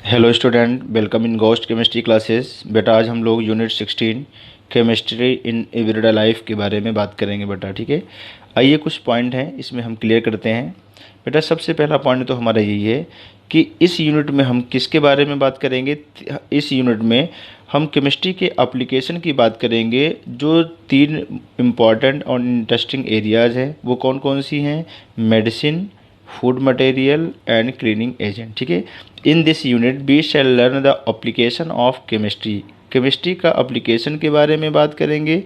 Hello student, welcome in ghost chemistry classes. बेटा आज हम लोग unit 16 chemistry in everyday life के बारे में बात करेंगे बेटा। ठीक है, आइए कुछ पॉइंट हैं इसमें हम क्लियर करते हैं। बेटा सबसे पहला पॉइंट तो हमारा यही है कि इस यूनिट में हम किसके बारे में बात करेंगे। इस यूनिट में हम केमिस्ट्री के एप्लीकेशन की बात करेंगे। जो तीन इम्पॉर्टेंट और इंटरेस्टिंग एरियाज़ हैं वो कौन कौन सी हैं? Medicine, food material and cleaning agent. ठीक है, in this unit we shall learn the application of chemistry. Chemistry का एप्लीकेशन के बारे में बात करेंगे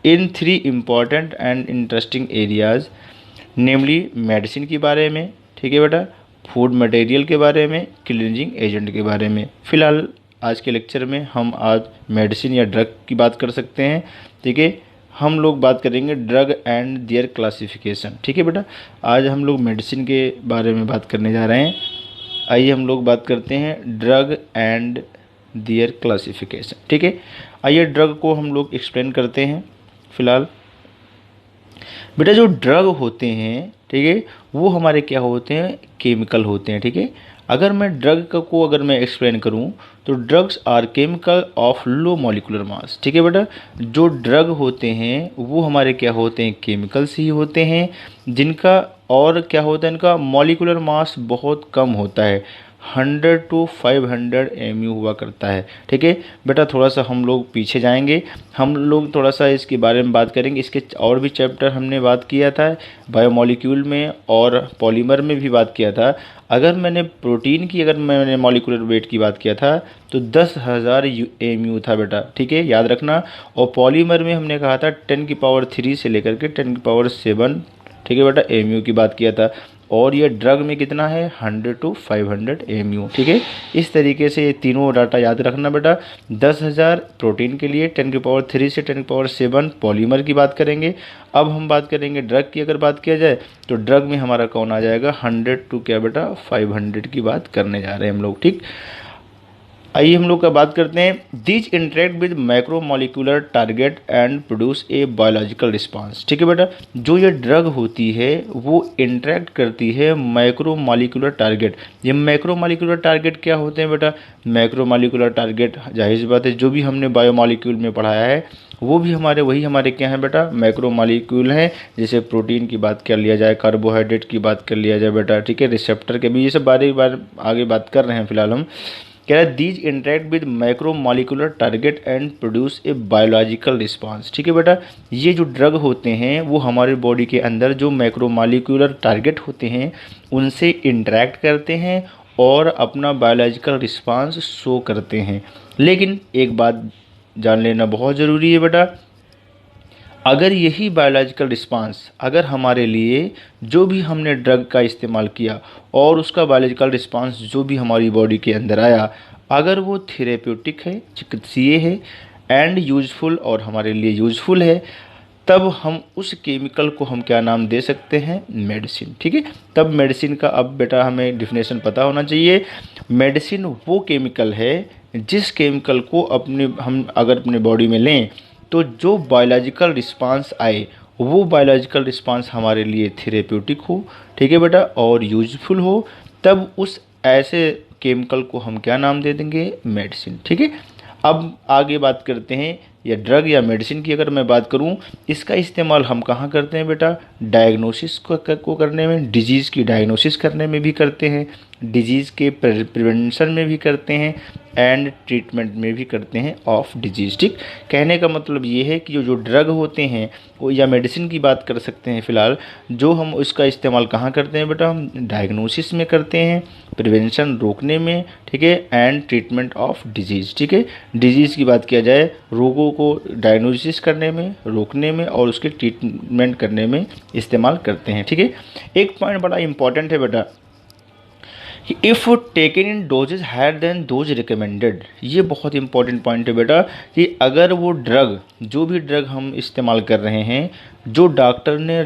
in three important and interesting areas, namely medicine के बारे में, ठीक है बेटा, फूड मटेरियल के बारे में, क्लीनिंग एजेंट के बारे में। फ़िलहाल आज के लेक्चर में हम आज मेडिसिन या ड्रग की बात कर सकते हैं। ठीक है, हम लोग बात करेंगे ड्रग एंड देयर क्लासिफिकेशन। ठीक है बेटा, आज हम लोग मेडिसिन के बारे में बात करने जा रहे हैं। आइए हम लोग बात करते हैं ड्रग एंड देयर क्लासिफिकेशन। ठीक है, आइए ड्रग को हम लोग एक्सप्लेन करते हैं। फिलहाल बेटा जो ड्रग होते हैं, ठीक है, वो हमारे क्या होते हैं? केमिकल होते हैं। ठीक है, अगर मैं ड्रग को अगर मैं एक्सप्लेन करूं तो drugs are chemical of low molecular mass. ठीक है बेटा, जो ड्रग होते हैं वो हमारे क्या होते हैं? केमिकल्स ही होते हैं, जिनका और क्या होता है, इनका मॉलिक्यूलर मास बहुत कम होता है, 100 to 500 mu हुआ करता है। ठीक है बेटा, थोड़ा सा हम लोग पीछे जाएंगे, हम लोग थोड़ा सा इसके बारे में बात करेंगे। इसके और भी चैप्टर हमने बात किया था, बायोमॉलिक्यूल में और पॉलीमर में भी बात किया था। अगर मैंने प्रोटीन की अगर मैंने मॉलिक्यूलर वेट की बात किया था तो 10,000 mu था बेटा। ठीक है, याद रखना। और पॉलीमर में हमने कहा था 10⁻³ से लेकर के 10⁻7, ठीक है बेटा, mu की बात किया था। और ये ड्रग में कितना है? 100 to 500 mu। ठीक है, इस तरीके से ये तीनों डाटा याद रखना बेटा। 10,000 प्रोटीन के लिए, 10⁻³ से 10⁻7 पॉलीमर की बात करेंगे। अब हम बात करेंगे ड्रग की। अगर बात किया जाए तो ड्रग में हमारा कौन आ जाएगा? 100 to क्या बेटा? 500 की बात करने जा रहे हैं हम लोग। ठीक, आइए हम लोग का बात करते हैं। These interact with micromolecular target and produce a biological response. ठीक है बेटा, जो ये ड्रग होती है वो इंटरेक्ट करती है माइक्रोमोलिकुलर टारगेट। ये माइक्रोमोलिकुलर टारगेट क्या होते हैं बेटा? माइक्रोमोलिकुलर टारगेट जाहिर सी बात है जो भी हमने बायोमॉलिक्यूल में पढ़ाया है वो भी वही हमारे क्या है बेटा? मैक्रोमॉलिक्यूल हैं। जैसे प्रोटीन की बात कर लिया जाए, कार्बोहाइड्रेट की बात कर लिया जाए बेटा। ठीक है, रिसेप्टर के भी, ये सब बार आगे बात कर रहे हैं। फिलहाल हम कह रहे हैं these interact with micromolecular target and produce a biological response. ठीक है बेटा, ये जो ड्रग होते हैं वो हमारे बॉडी के अंदर जो माइक्रोमोलिकुलर टारगेट होते हैं उनसे इंटरेक्ट करते हैं और अपना बायोलॉजिकल रिस्पांस शो करते हैं। लेकिन एक बात जान लेना बहुत ज़रूरी है बेटा, अगर यही बायोलॉजिकल रिस्पांस अगर हमारे लिए जो भी हमने ड्रग का इस्तेमाल किया और उसका बायोलॉजिकल रिस्पांस जो भी हमारी बॉडी के अंदर आया, अगर वो थेरेप्यूटिक है, चिकित्सीय है एंड यूजफुल और हमारे लिए यूजफुल है, तब हम उस केमिकल को हम क्या नाम दे सकते हैं? मेडिसिन। ठीक है, तब मेडिसिन का अब बेटा हमें डिफिनेशन पता होना चाहिए। मेडिसिन वो केमिकल है जिस केमिकल को हम अगर अपने बॉडी में लें तो जो बायोलॉजिकल रिस्पांस आए वो बायोलॉजिकल रिस्पांस हमारे लिए थेरेप्यूटिक हो, ठीक है बेटा, और यूजफुल हो, तब उस ऐसे केमिकल को हम क्या नाम दे देंगे? मेडिसिन। ठीक है, अब आगे बात करते हैं या ड्रग या मेडिसिन की अगर मैं बात करूं, इसका इस्तेमाल हम कहाँ करते हैं बेटा? डायग्नोसिस को करने में, डिजीज़ की डायग्नोसिस करने में भी करते हैं, डिजीज़ के प्रिवेंशन में भी करते हैं एंड ट्रीटमेंट में भी करते हैं ऑफ डिजीज़। ठीक, कहने का मतलब ये है कि जो ड्रग होते हैं वो या मेडिसिन की बात कर सकते हैं फ़िलहाल, जो हम उसका इस्तेमाल कहाँ करते हैं बेटा? हम डायग्नोसिस में करते हैं, प्रिवेंशन रोकने में, ठीक है, एंड ट्रीटमेंट ऑफ डिजीज़। ठीक है, डिजीज़ की बात किया जाए, रोगों को डायग्नोसिस करने में, रोकने में और उसके ट्रीटमेंट करने में इस्तेमाल करते हैं। ठीक है, एक पॉइंट बड़ा इंपॉर्टेंट है बेटा कि if taken in doses higher than dose recommended. ये बहुत इंपॉर्टेंट पॉइंट है बेटा कि अगर वो ड्रग, जो भी ड्रग हम इस्तेमाल कर रहे हैं, जो डॉक्टर ने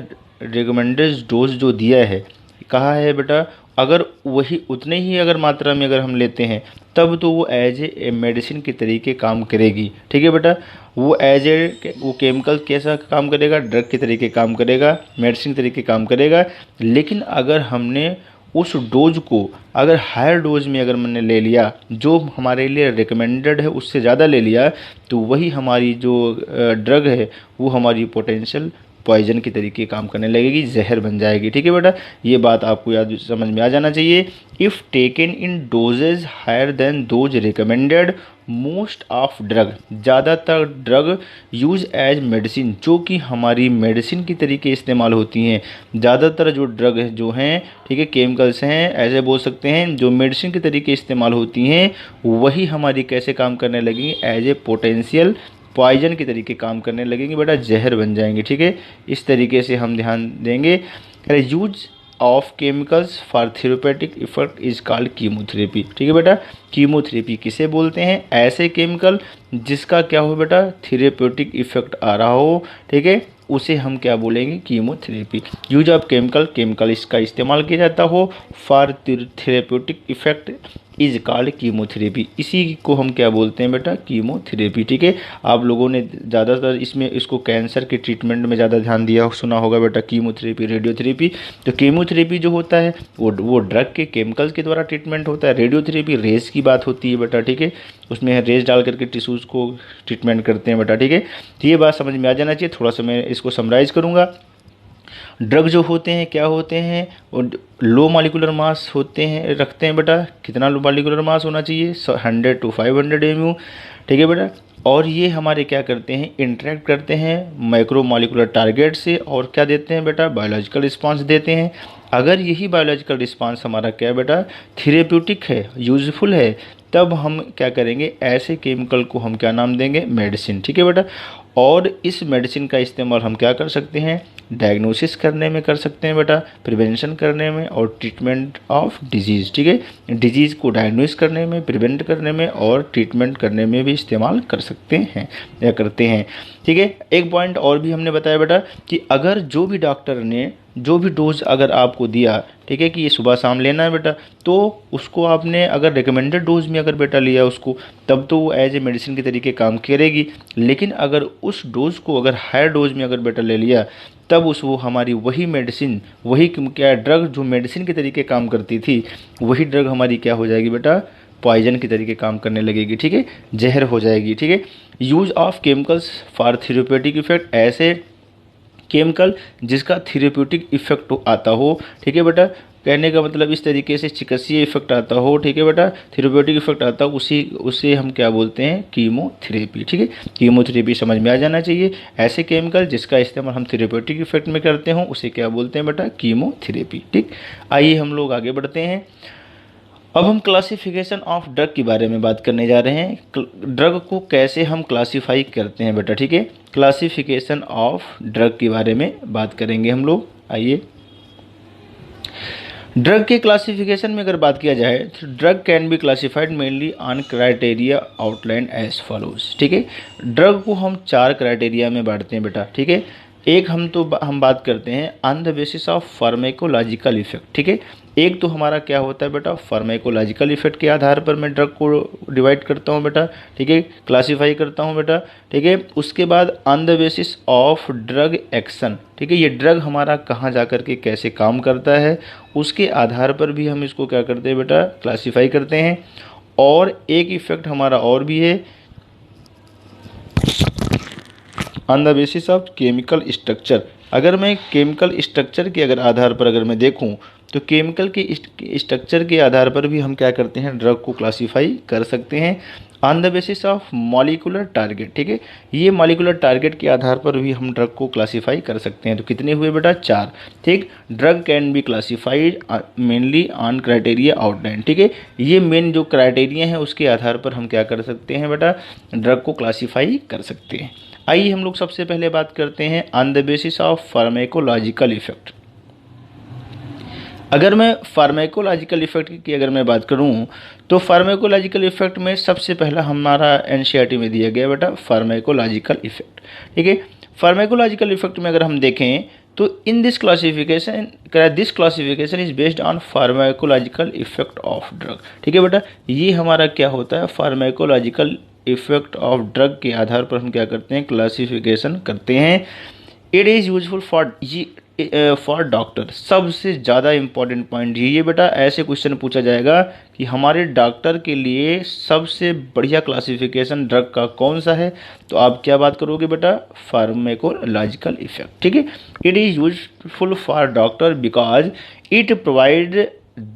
रिकमेंडेड डोज जो दिया है, कहा है बेटा, अगर वही उतने ही अगर मात्रा में अगर हम लेते हैं तब तो वो एज ए मेडिसिन के तरीके काम करेगी। ठीक है बेटा, वो एज ए वो केमिकल कैसा काम करेगा? ड्रग के तरीके काम करेगा, मेडिसिन के तरीके काम करेगा। लेकिन अगर हमने उस डोज को अगर हायर डोज में अगर मैंने ले लिया, जो हमारे लिए रिकमेंडेड है उससे ज़्यादा ले लिया, तो वही हमारी जो ड्रग है वो हमारी पोटेंशियल पॉइजन की तरीके काम करने लगेगी, जहर बन जाएगी। ठीक है बेटा, ये बात आपको याद समझ में आ जाना चाहिए। If taken in doses higher than dose recommended, most of drug, ज़्यादातर ड्रग यूज एज मेडिसिन, जो कि हमारी मेडिसिन की तरीके इस्तेमाल होती हैं। ज़्यादातर जो ड्रग है जो हैं, ठीक है, केमिकल्स हैं, ऐसे बोल सकते हैं, जो मेडिसिन के तरीके इस्तेमाल होती हैं वही हमारी कैसे काम करने लगेंगी, एज ए पोटेंशियल पॉइजन के तरीके काम करने लगेंगे बेटा, जहर बन जाएंगे। ठीक है, इस तरीके से हम ध्यान देंगे। Use of chemicals for therapeutic effect is called chemotherapy. ठीक है बेटा, कीमोथेरेपी किसे बोलते हैं, ऐसे केमिकल जिसका क्या हो बेटा, थेरेपेटिक इफेक्ट आ रहा हो। ठीक है, उसे हम क्या बोलेंगे, कीमोथेरेपी। यूज ऑफ केमिकल इसका इस्तेमाल किया जाता हो for therapeutic effect is called chemotherapy, इसी को हम क्या बोलते हैं बेटा, कीमोथेरेपी। ठीक है, आप लोगों ने ज़्यादातर इसको कैंसर के ट्रीटमेंट में ज़्यादा ध्यान दिया सुना होगा बेटा, कीमोथेरेपी, रेडियोथेरेपी। तो कीमोथेरेपी जो होता है वो ड्रग के केमिकल्स के द्वारा ट्रीटमेंट होता है। रेडियोथेरेपी रेस की बात होती है बेटा। ठीक है, उसमें रेस डाल करके टिश्यूज़ को ट्रीटमेंट करते हैं बेटा। ठीक है, तो ये बात समझ में आ जाना चाहिए। थोड़ा सा मैं इसको समराइज़ करूँगा। ड्रग जो होते हैं क्या होते हैं, और लो मॉलिक्यूलर मास होते हैं, रखते हैं बेटा। कितना लो मॉलिक्यूलर मास होना चाहिए, 100 to 500 MU। ठीक है बेटा, और ये हमारे क्या करते हैं, इंटरेक्ट करते हैं माइक्रो मॉलिक्यूलर टारगेट से, और क्या देते हैं बेटा, बायोलॉजिकल रिस्पांस देते हैं। अगर यही बायोलॉजिकल रिस्पांस हमारा क्या बेटा, थेरेप्यूटिक है, यूजफुल है, तब हम क्या करेंगे, ऐसे केमिकल को हम क्या नाम देंगे, मेडिसिन। ठीक है बेटा, और इस मेडिसिन का इस्तेमाल हम क्या कर सकते हैं, डायग्नोसिस करने में कर सकते हैं बेटा, प्रिवेंशन करने में, और ट्रीटमेंट ऑफ डिजीज़। ठीक है, डिजीज़ को डायग्नोस करने में, प्रिवेंट करने में और ट्रीटमेंट करने में भी इस्तेमाल कर सकते हैं या करते हैं। ठीक है, एक पॉइंट और भी हमने बताया बेटा कि अगर जो भी डॉक्टर ने जो भी डोज अगर आपको दिया, ठीक है, कि ये सुबह शाम लेना है बेटा, तो उसको आपने अगर रिकमेंडेड डोज में अगर बेटा लिया उसको, तब तो वो एज ए मेडिसिन के तरीके काम करेगी। लेकिन अगर उस डोज को अगर हायर डोज में अगर बेटा ले लिया, तब उस वो हमारी वही मेडिसिन, वही क्या ड्रग जो मेडिसिन के तरीके काम करती थी, वही ड्रग हमारी क्या हो जाएगी बेटा, पॉइजन के तरीके काम करने लगेगी। ठीक है, जहर हो जाएगी। ठीक है, use of chemicals for therapeutic effect, ऐसे केमिकल जिसका थेरेप्यूटिक इफेक्ट आता हो। ठीक है बेटा, कहने का मतलब इस तरीके से चिकित्सीय इफेक्ट आता हो। ठीक है बेटा, थेरेप्यूटिक इफेक्ट आता हो, उसे हम क्या बोलते हैं, कीमोथेरेपी। ठीक है, कीमोथेरेपी समझ में आ जाना चाहिए। ऐसे केमिकल जिसका इस्तेमाल हम थेरेप्यूटिक इफेक्ट में करते हो उसे क्या बोलते हैं बेटा, कीमोथेरेपी। ठीक, आइए हम लोग आगे बढ़ते हैं। अब हम क्लासिफिकेशन ऑफ ड्रग के बारे में बात करने जा रहे हैं। ड्रग को कैसे हम क्लासिफाई करते हैं बेटा। ठीक है, क्लासिफिकेशन ऑफ ड्रग के बारे में बात करेंगे हम लोग। आइए, ड्रग के क्लासिफिकेशन में अगर बात किया जाए तो drug can be classified mainly on criteria outline as follows. ठीक है, ड्रग को हम 4 क्राइटेरिया में बांटते हैं बेटा। ठीक है, एक हम बात करते हैं on the basis of pharmacological effect. ठीक है, एक तो हमारा क्या होता है बेटा, फार्मेकोलॉजिकल इफेक्ट के आधार पर मैं ड्रग को डिवाइड करता हूँ बेटा। ठीक है, क्लासीफाई करता हूँ बेटा। ठीक है, उसके बाद on the basis of drug action. ठीक है, ये ड्रग हमारा कहाँ जा कर के कैसे काम करता है, उसके आधार पर भी हम इसको क्या करते हैं बेटा, क्लासीफाई करते हैं। और एक इफेक्ट हमारा और भी है on the basis of chemical structure. अगर मैं केमिकल स्ट्रक्चर के अगर आधार पर अगर मैं देखूं, तो केमिकल के स्ट्रक्चर के आधार पर भी हम क्या करते हैं, ड्रग को क्लासीफाई कर सकते हैं on the basis of molecular target. ठीक है, ये मॉलिक्यूलर टारगेट के आधार पर भी हम ड्रग को क्लासीफाई कर सकते हैं। तो कितने हुए बेटा, 4। ठीक, drug can B classified mainly on criteria outline. ठीक है, ये मेन जो क्राइटेरिया है उसके आधार पर हम क्या कर सकते हैं बेटा, ड्रग को क्लासीफाई कर सकते हैं। आइए हम लोग सबसे पहले बात करते हैं on the basis of pharmacological effect. अगर मैं फार्मेकोलॉजिकल इफेक्ट की अगर मैं बात करूं, तो फार्मेकोलॉजिकल इफेक्ट में सबसे पहला हमारा एनसीईआरटी में दिया गया बेटा फार्मेकोलॉजिकल इफेक्ट। ठीक है, फार्मेकोलॉजिकल इफेक्ट में अगर हम देखें तो in this classification is based on pharmacological effect of drug. ठीक है बेटा, ये हमारा क्या होता है, फार्मेकोलॉजिकल इफेक्ट ऑफ ड्रग के आधार पर हम क्या करते हैं, क्लासिफिकेशन करते हैं। इट इज़ यूजफुल फॉर, ये फॉर डॉक्टर, सबसे ज़्यादा इम्पॉर्टेंट पॉइंट ये बेटा, ऐसे क्वेश्चन पूछा जाएगा कि हमारे डॉक्टर के लिए सबसे बढ़िया क्लासिफिकेशन ड्रग का कौन सा है, तो आप क्या बात करोगे बेटा, फार्माकोलॉजिकल इफेक्ट, ठीक है। It is useful for doctor because it provide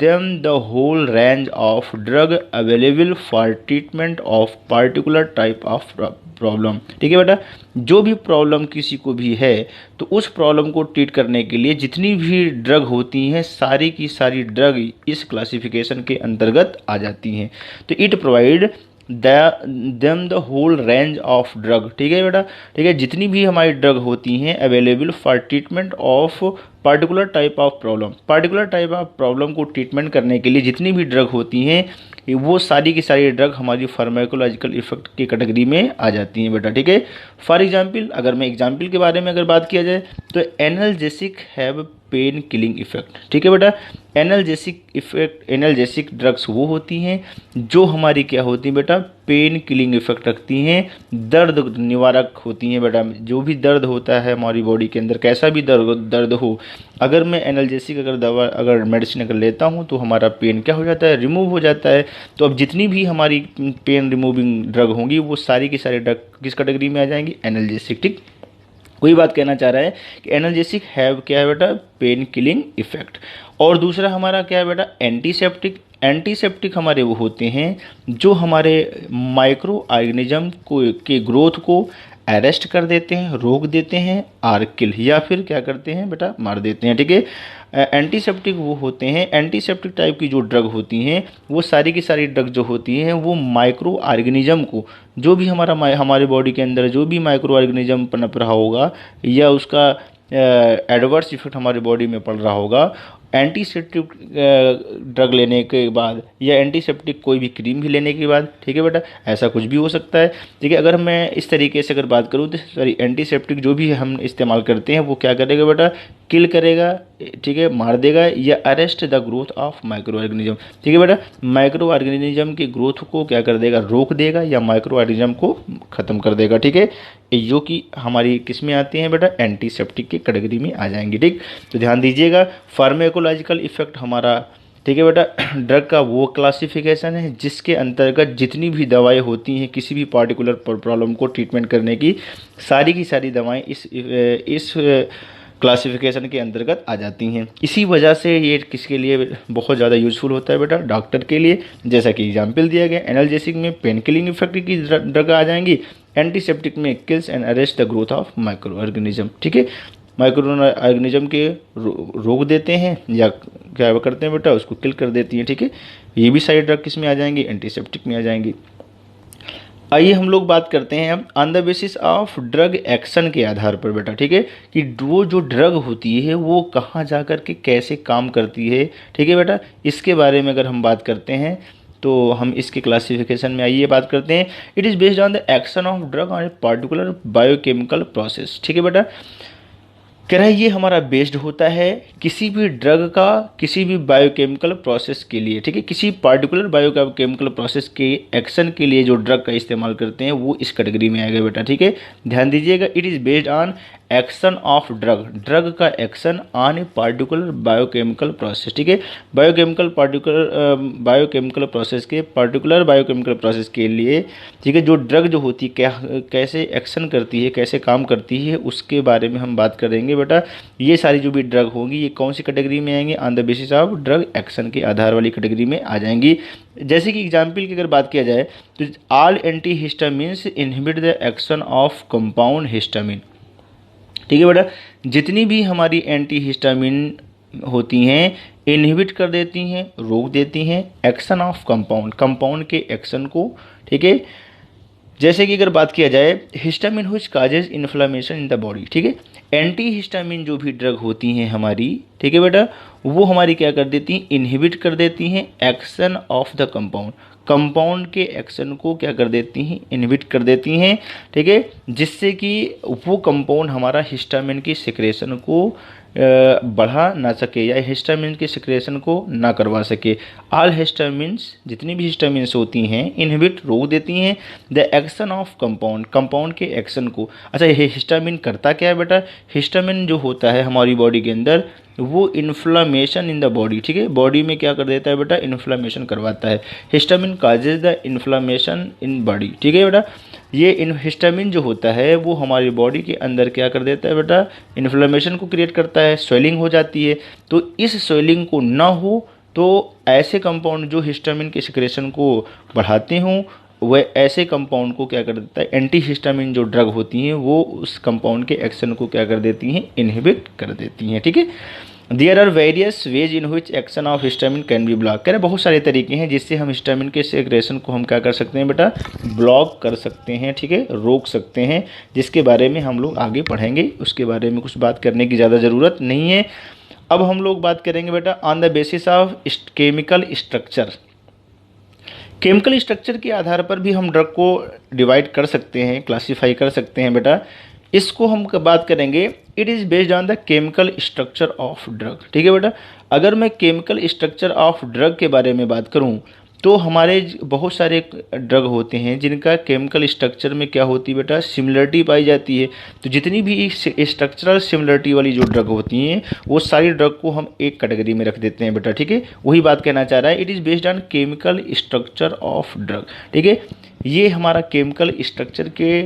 them the whole range of drug available for treatment of particular type of problem, ठीक है बेटा। जो भी प्रॉब्लम किसी को भी है तो उस प्रॉब्लम को ट्रीट करने के लिए जितनी भी ड्रग होती हैं सारी की सारी ड्रग इस क्लासिफिकेशन के अंतर्गत आ जाती हैं। तो it provide them the whole range of drug, ठीक है बेटा, ठीक है, जितनी भी हमारी ड्रग होती हैं available for treatment of particular type of problem, particular type of problem को ट्रीटमेंट करने के लिए जितनी भी ड्रग होती हैं वो सारी की सारी ड्रग हमारी फार्माकोलॉजिकल इफेक्ट की कैटेगरी में आ जाती हैं बेटा, ठीक है। फॉर एग्जांपल, अगर मैं एग्जांपल के बारे में अगर बात किया जाए तो analgesic have pain killing effect, ठीक है बेटा। एनाल्जेसिक इफेक्ट, एनाल्जेसिक ड्रग्स वो होती हैं जो हमारी क्या होती हैं बेटा, पेन किलिंग इफेक्ट रखती हैं, दर्द निवारक होती हैं बेटा। जो भी दर्द होता है हमारी बॉडी के अंदर, कैसा भी दर्द हो, अगर मैं एनाल्जेसिक अगर दवा अगर मेडिसिन अगर लेता हूँ तो हमारा पेन क्या हो जाता है, रिमूव हो जाता है। तो अब जितनी भी हमारी पेन रिमूविंग ड्रग होंगी वो सारी की सारी ड्रग किस कैटेगरी में आ जाएंगी, एनाल्जेसिक, ठीक। कोई बात कहना चाह रहा है कि एनाल्जेसिक हैव क्या है बेटा, पेन किलिंग इफेक्ट। और दूसरा हमारा क्या है बेटा, एंटीसेप्टिक। एंटीसेप्टिक हमारे वो होते हैं जो हमारे माइक्रो ऑर्गेनिज्म को के ग्रोथ को अरेस्ट कर देते हैं, रोक देते हैं, आर किल, या फिर क्या करते हैं बेटा, मार देते हैं, ठीक है। एंटीसेप्टिक वो होते हैं, एंटीसेप्टिक टाइप की जो ड्रग होती हैं वो सारी की सारी ड्रग जो होती हैं वो माइक्रो ऑर्गेनिज्म को, जो भी हमारे बॉडी के अंदर जो भी माइक्रो ऑर्गेनिज्म पनप रहा होगा या उसका एडवर्स इफेक्ट हमारे बॉडी में पड़ रहा होगा, एंटीसेप्टिक ड्रग लेने के बाद या एंटीसेप्टिक कोई भी क्रीम भी लेने के बाद, ठीक है बेटा, ऐसा कुछ भी हो सकता है, ठीक है। अगर मैं इस तरीके से अगर बात करूँ तो सॉरी, एंटीसेप्टिक जो भी हम इस्तेमाल करते हैं वो क्या करेगा बेटा, किल करेगा, ठीक है, मार देगा या arrest the growth of micro organism, ठीक है बेटा। माइक्रो ऑर्गेनिज्म की ग्रोथ को क्या कर देगा, रोक देगा या माइक्रो ऑर्गेनिज्म को ख़त्म कर देगा, ठीक है। जो कि हमारी किस में आती हैं बेटा, एंटीसेप्टिक की कैटेगरी में आ जाएंगी, ठीक। तो ध्यान दीजिएगा, फार्माकोलॉजिकल इफेक्ट हमारा, ठीक है बेटा, ड्रग का वो क्लासिफिकेशन है जिसके अंतर्गत जितनी भी दवाएं होती हैं किसी भी पार्टिकुलर प्रॉब्लम को ट्रीटमेंट करने की, सारी की सारी दवाएं इस क्लासिफिकेशन के अंतर्गत आ जाती हैं। इसी वजह से ये किसके लिए बहुत ज़्यादा यूजफुल होता है बेटा, डॉक्टर के लिए। जैसा कि एग्जाम्पल दिया गया, एनाल्जेसिक में पेन किलिंग इफेक्ट की ड्रग आ जाएंगी, एंटीसेप्टिक में kills and arrest the growth of micro organism, ठीक है। माइक्रो ऑर्गेनिज्म के रोक देते हैं या क्या करते हैं बेटा, उसको किल कर देती हैं, ठीक है। ये भी सारी ड्रग किस में आ जाएंगी, एंटीसेप्टिक में आ जाएंगी। आइए हम लोग बात करते हैं अब on the basis of drug action के आधार पर बेटा, ठीक है, कि वो जो ड्रग होती है वो कहाँ जा कर के कैसे काम करती है, ठीक है बेटा। इसके बारे में अगर हम बात करते हैं तो हम इसके क्लासिफिकेशन में आइए बात करते हैं। It is based on the action of drug on a particular biochemical process, ठीक है बेटा। कह रहा है ये हमारा बेस्ड होता है किसी भी ड्रग का किसी भी बायोकेमिकल प्रोसेस के लिए, ठीक है, किसी पार्टिकुलर बायोकेमिकल प्रोसेस के एक्शन के लिए जो ड्रग का इस्तेमाल करते हैं वो इस कैटेगरी में आएगा बेटा, ठीक है। ध्यान दीजिएगा, it is based on action of drug, drug का action on a particular biochemical process, ठीक है। बायोकेमिकल प्रोसेस के पार्टिकुलर बायोकेमिकल प्रोसेस के लिए, ठीक है, जो ड्रग जो होती है क्या कैसे एक्शन करती है, कैसे काम करती है, उसके बारे में हम बात करेंगे बेटा। ये सारी जो भी ड्रग होंगी ये कौन सी कैटेगरी में आएंगे, on the basis of drug action के आधार वाली कैटेगरी में आ जाएंगी। जैसे कि एग्जाम्पल की अगर बात किया जाए तो all anti histamines inhibit the action of compound histamine, ठीक है बेटा। जितनी भी हमारी एंटी हिस्टामिन होती हैं इनहिबिट कर देती हैं, रोक देती हैं एक्शन ऑफ कंपाउंड के एक्शन को, ठीक है। जैसे कि अगर बात किया जाए histamine which causes inflammation in the body, ठीक है। एंटी हिस्टामिन जो भी ड्रग होती हैं हमारी, ठीक है बेटा, वो हमारी क्या कर देती हैं, इनहिबिट कर देती हैं एक्शन ऑफ द कंपाउंड के एक्शन को क्या कर देती हैं, इनहिबिट कर देती हैं, ठीक है। जिससे कि वो कंपाउंड हमारा हिस्टामिन की सिक्रेशन को बढ़ा ना सके या हिस्टामिन के सिक्रेशन को ना करवा सके। ऑल हिस्टामिन्स, जितनी भी हिस्टामिन्स होती हैं, इनहिबिट रोक देती हैं the action of compound, compound के एक्शन को। अच्छा, ये हिस्टामिन करता क्या है बेटा? हिस्टामिन जो होता है हमारी बॉडी के अंदर, वो इन्फ्लामेशन इन द बॉडी, ठीक है, बॉडी में क्या कर देता है बेटा? इन्फ्लामेशन करवाता है। Histamine causes the inflammation in body, ठीक है बेटा। ये हिस्टामिन जो होता है वो हमारी बॉडी के अंदर क्या कर देता है बेटा? इन्फ्लेमेशन को क्रिएट करता है, स्वेलिंग हो जाती है। तो इस स्वेलिंग को ना हो तो ऐसे कंपाउंड जो हिस्टामिन के सिक्रेशन को बढ़ाते हों, वह ऐसे कंपाउंड को क्या कर देता है? एंटी हिस्टामिन जो ड्रग होती हैं वो उस कंपाउंड के एक्शन को क्या कर देती हैं? इनहिबिट कर देती हैं, ठीक है। There are various ways in which action of histamine can be block. कह रहे बहुत सारे तरीके हैं जिससे हम हिस्टामिन के सेक्रेशन को हम क्या कर सकते हैं बेटा? ब्लॉक कर सकते हैं, ठीक है, रोक सकते हैं, जिसके बारे में हम लोग आगे पढ़ेंगे। उसके बारे में कुछ बात करने की ज़्यादा ज़रूरत नहीं है। अब हम लोग बात करेंगे बेटा on the basis of chemical structure. Chemical structure के आधार पर भी हम ड्रग को डिवाइड कर सकते हैं, क्लासीफाई कर सकते हैं बेटा। इसको हम बात करेंगे, it is based on the chemical structure of drug, ठीक है बेटा। अगर मैं केमिकल स्ट्रक्चर ऑफ ड्रग के बारे में बात करूं तो हमारे बहुत सारे ड्रग होते हैं जिनका केमिकल स्ट्रक्चर में क्या होती है बेटा? सिमिलरिटी पाई जाती है। तो जितनी भी स्ट्रक्चरल सिमिलरिटी वाली जो ड्रग होती हैं वो सारी ड्रग को हम एक कैटेगरी में रख देते हैं बेटा, ठीक है। वही बात कहना चाह रहा है, it is based on chemical structure of drug, ठीक है। ये हमारा केमिकल स्ट्रक्चर के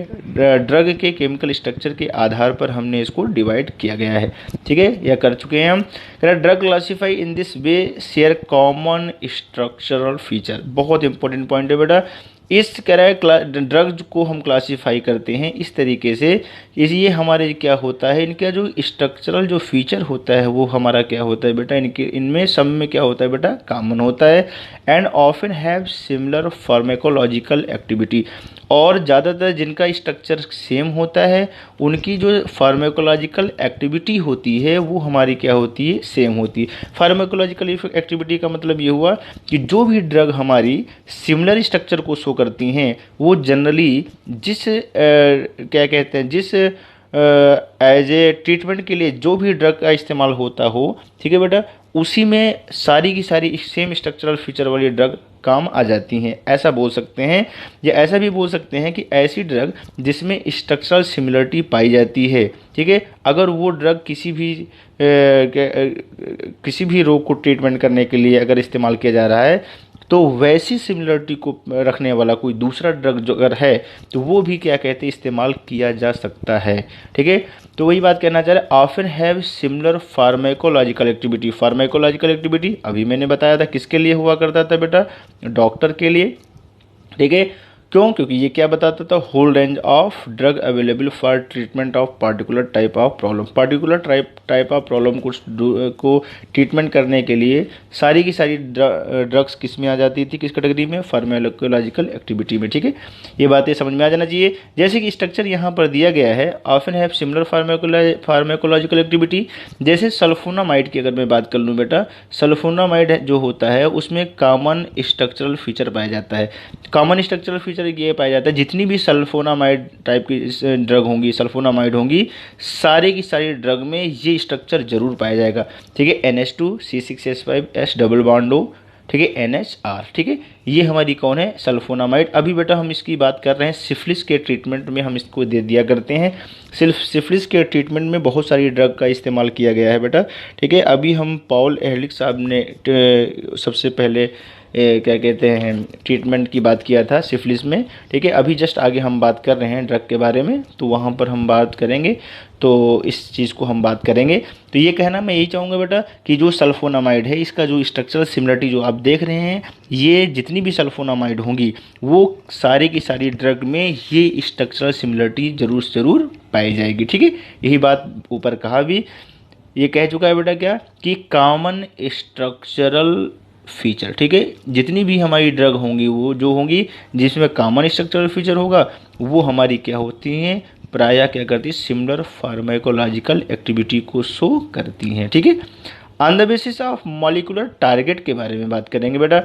ड्रग के केमिकल स्ट्रक्चर के आधार पर हमने इसको डिवाइड किया गया है, ठीक है, यह कर चुके हैं हम। Drug classify in this way share common structural feature. बहुत इंपॉर्टेंट पॉइंट है बेटा। इस ड्रग को हम क्लासीफाई करते हैं इस तरीके से, ये हमारे क्या होता है, इनका जो स्ट्रक्चरल जो फीचर होता है वो हमारा क्या होता है बेटा? इनमें सब में क्या होता है बेटा? कॉमन होता है। And often have similar pharmacological activity. और ज़्यादातर जिनका स्ट्रक्चर सेम होता है उनकी जो फार्माकोलॉजिकल एक्टिविटी होती है वो हमारी क्या होती है? सेम होती है। फार्माकोलॉजिकल एक्टिविटी का मतलब ये हुआ कि जो भी ड्रग हमारी सिमिलर स्ट्रक्चर को शो करती हैं वो जनरली क्या कहते हैं, जिस एज ए ट्रीटमेंट के लिए जो भी ड्रग का इस्तेमाल होता हो, ठीक है बेटा, उसी में सारी की सारी सेम स्ट्रक्चरल फीचर वाली ड्रग काम आ जाती हैं, ऐसा बोल सकते हैं। या ऐसा भी बोल सकते हैं कि ऐसी ड्रग जिसमें स्ट्रक्चरल सिमिलरिटी पाई जाती है, ठीक है, अगर वो ड्रग किसी भी रोग को ट्रीटमेंट करने के लिए अगर इस्तेमाल किया जा रहा है तो वैसी सिमिलरिटी को रखने वाला कोई दूसरा ड्रग जो अगर है तो वो भी क्या कहते हैं? इस्तेमाल किया जा सकता है, ठीक है। तो वही बात कहना चाह रहे हैं, often have similar pharmacological activity. Pharmacological activity अभी मैंने बताया था किसके लिए हुआ करता था बेटा? डॉक्टर के लिए, ठीक है। क्यों? क्योंकि ये क्या बताता था? Whole range of drug available for treatment of particular type of problem. Particular type of problem को ट्रीटमेंट करने के लिए सारी की सारी ड्रग्स किस में आ जाती थी? किस कैटेगरी में? फार्माकोलॉजिकल एक्टिविटी में, ठीक है। ये बातें समझ में आ जाना चाहिए। जैसे कि स्ट्रक्चर यहाँ पर दिया गया है, often have similar pharmacological activity. जैसे सल्फोनामाइड की अगर मैं बात कर लूँ बेटा, सल्फोनामाइड जो होता है उसमें कॉमन स्ट्रक्चरल फीचर पाया जाता है। कॉमन स्ट्रक्चरल फीचर ये पाया जाता है, जितनी भी सल्फोनामाइड टाइप की ड्रग होंगी, सल्फोनामाइड होंगी, सारे की सारी ड्रग में ये स्ट्रक्चर जरूर पाया जाएगा, ठीक है। NH2C6H5S डबल बॉन्ड हो, ठीक है, NHR, ठीक है। ये हमारी कौन है? सल्फोनामाइड। अभी बेटा हम इसकी बात कर रहे हैं सिफिलिस के ट्रीटमेंट में हम इसको दे दिया करते हैं। सिफिलिस के ट्रीटमेंट में बहुत सारी ड्रग का इस्तेमाल किया गया है बेटा, ठीक है। अभी हम पॉल एहरलिच साहब ने सबसे पहले क्या कहते हैं ट्रीटमेंट की बात किया था सिफिलिस में, ठीक है। अभी जस्ट आगे हम बात कर रहे हैं ड्रग के बारे में, तो वहाँ पर हम बात करेंगे, तो इस चीज़ को हम बात करेंगे। तो ये कहना मैं यही चाहूँगा बेटा कि जो सल्फोनामाइड है इसका जो स्ट्रक्चरल सिमिलरिटी जो आप देख रहे हैं, ये जितनी भी सल्फोनामाइड होंगी वो सारी की सारी ड्रग में ये स्ट्रक्चरल सिमिलरिटी जरूर से ज़रूर पाई जाएगी, ठीक है। यही बात ऊपर कहा भी, ये कह चुका है बेटा क्या कि कॉमन स्ट्रक्चरल फीचर, ठीक है। जितनी भी हमारी ड्रग होंगी वो जो होंगी जिसमें कॉमन स्ट्रक्चरल फीचर होगा वो हमारी क्या होती हैं? प्रायः क्या करती है? सिमिलर फार्माकोलॉजिकल एक्टिविटी को शो करती हैं, ठीक है। On the basis of molecular target के बारे में बात करेंगे बेटा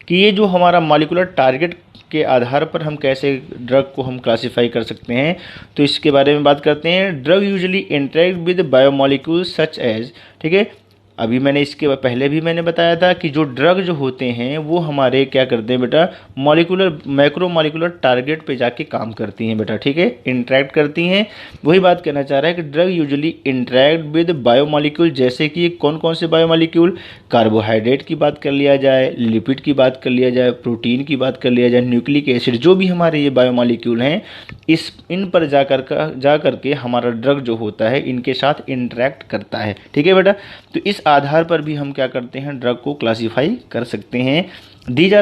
कि ये जो हमारा मॉलिक्यूलर टारगेट के आधार पर हम कैसे ड्रग को हम क्लासीफाई कर सकते हैं, तो इसके बारे में बात करते हैं। Drug usually interact with biomolecules such as, ठीक है, अभी मैंने इसके पहले भी मैंने बताया था कि जो ड्रग जो होते हैं वो हमारे क्या करते हैं बेटा, मॉलिक्यूलर मैक्रो मॉलिक्यूलर टारगेट पे जाके काम करती हैं बेटा, ठीक है, इंटरेक्ट करती हैं। वही बात कहना चाह रहा है कि drug usually interact with biomolecule, जैसे कि कौन कौन से बायोमोलिक्यूल, कार्बोहाइड्रेट की बात कर लिया जाए, लिपिड की बात कर लिया जाए, प्रोटीन की बात कर लिया जाए, न्यूक्लिक एसिड, जो भी हमारे ये बायोमोलिक्यूल हैं, इन पर जा करके हमारा ड्रग जो होता है इनके साथ इंटरेक्ट करता है, ठीक है बेटा। तो इस आधार पर भी हम क्या करते हैं, ड्रग को क्लासीफाई कर सकते हैं। These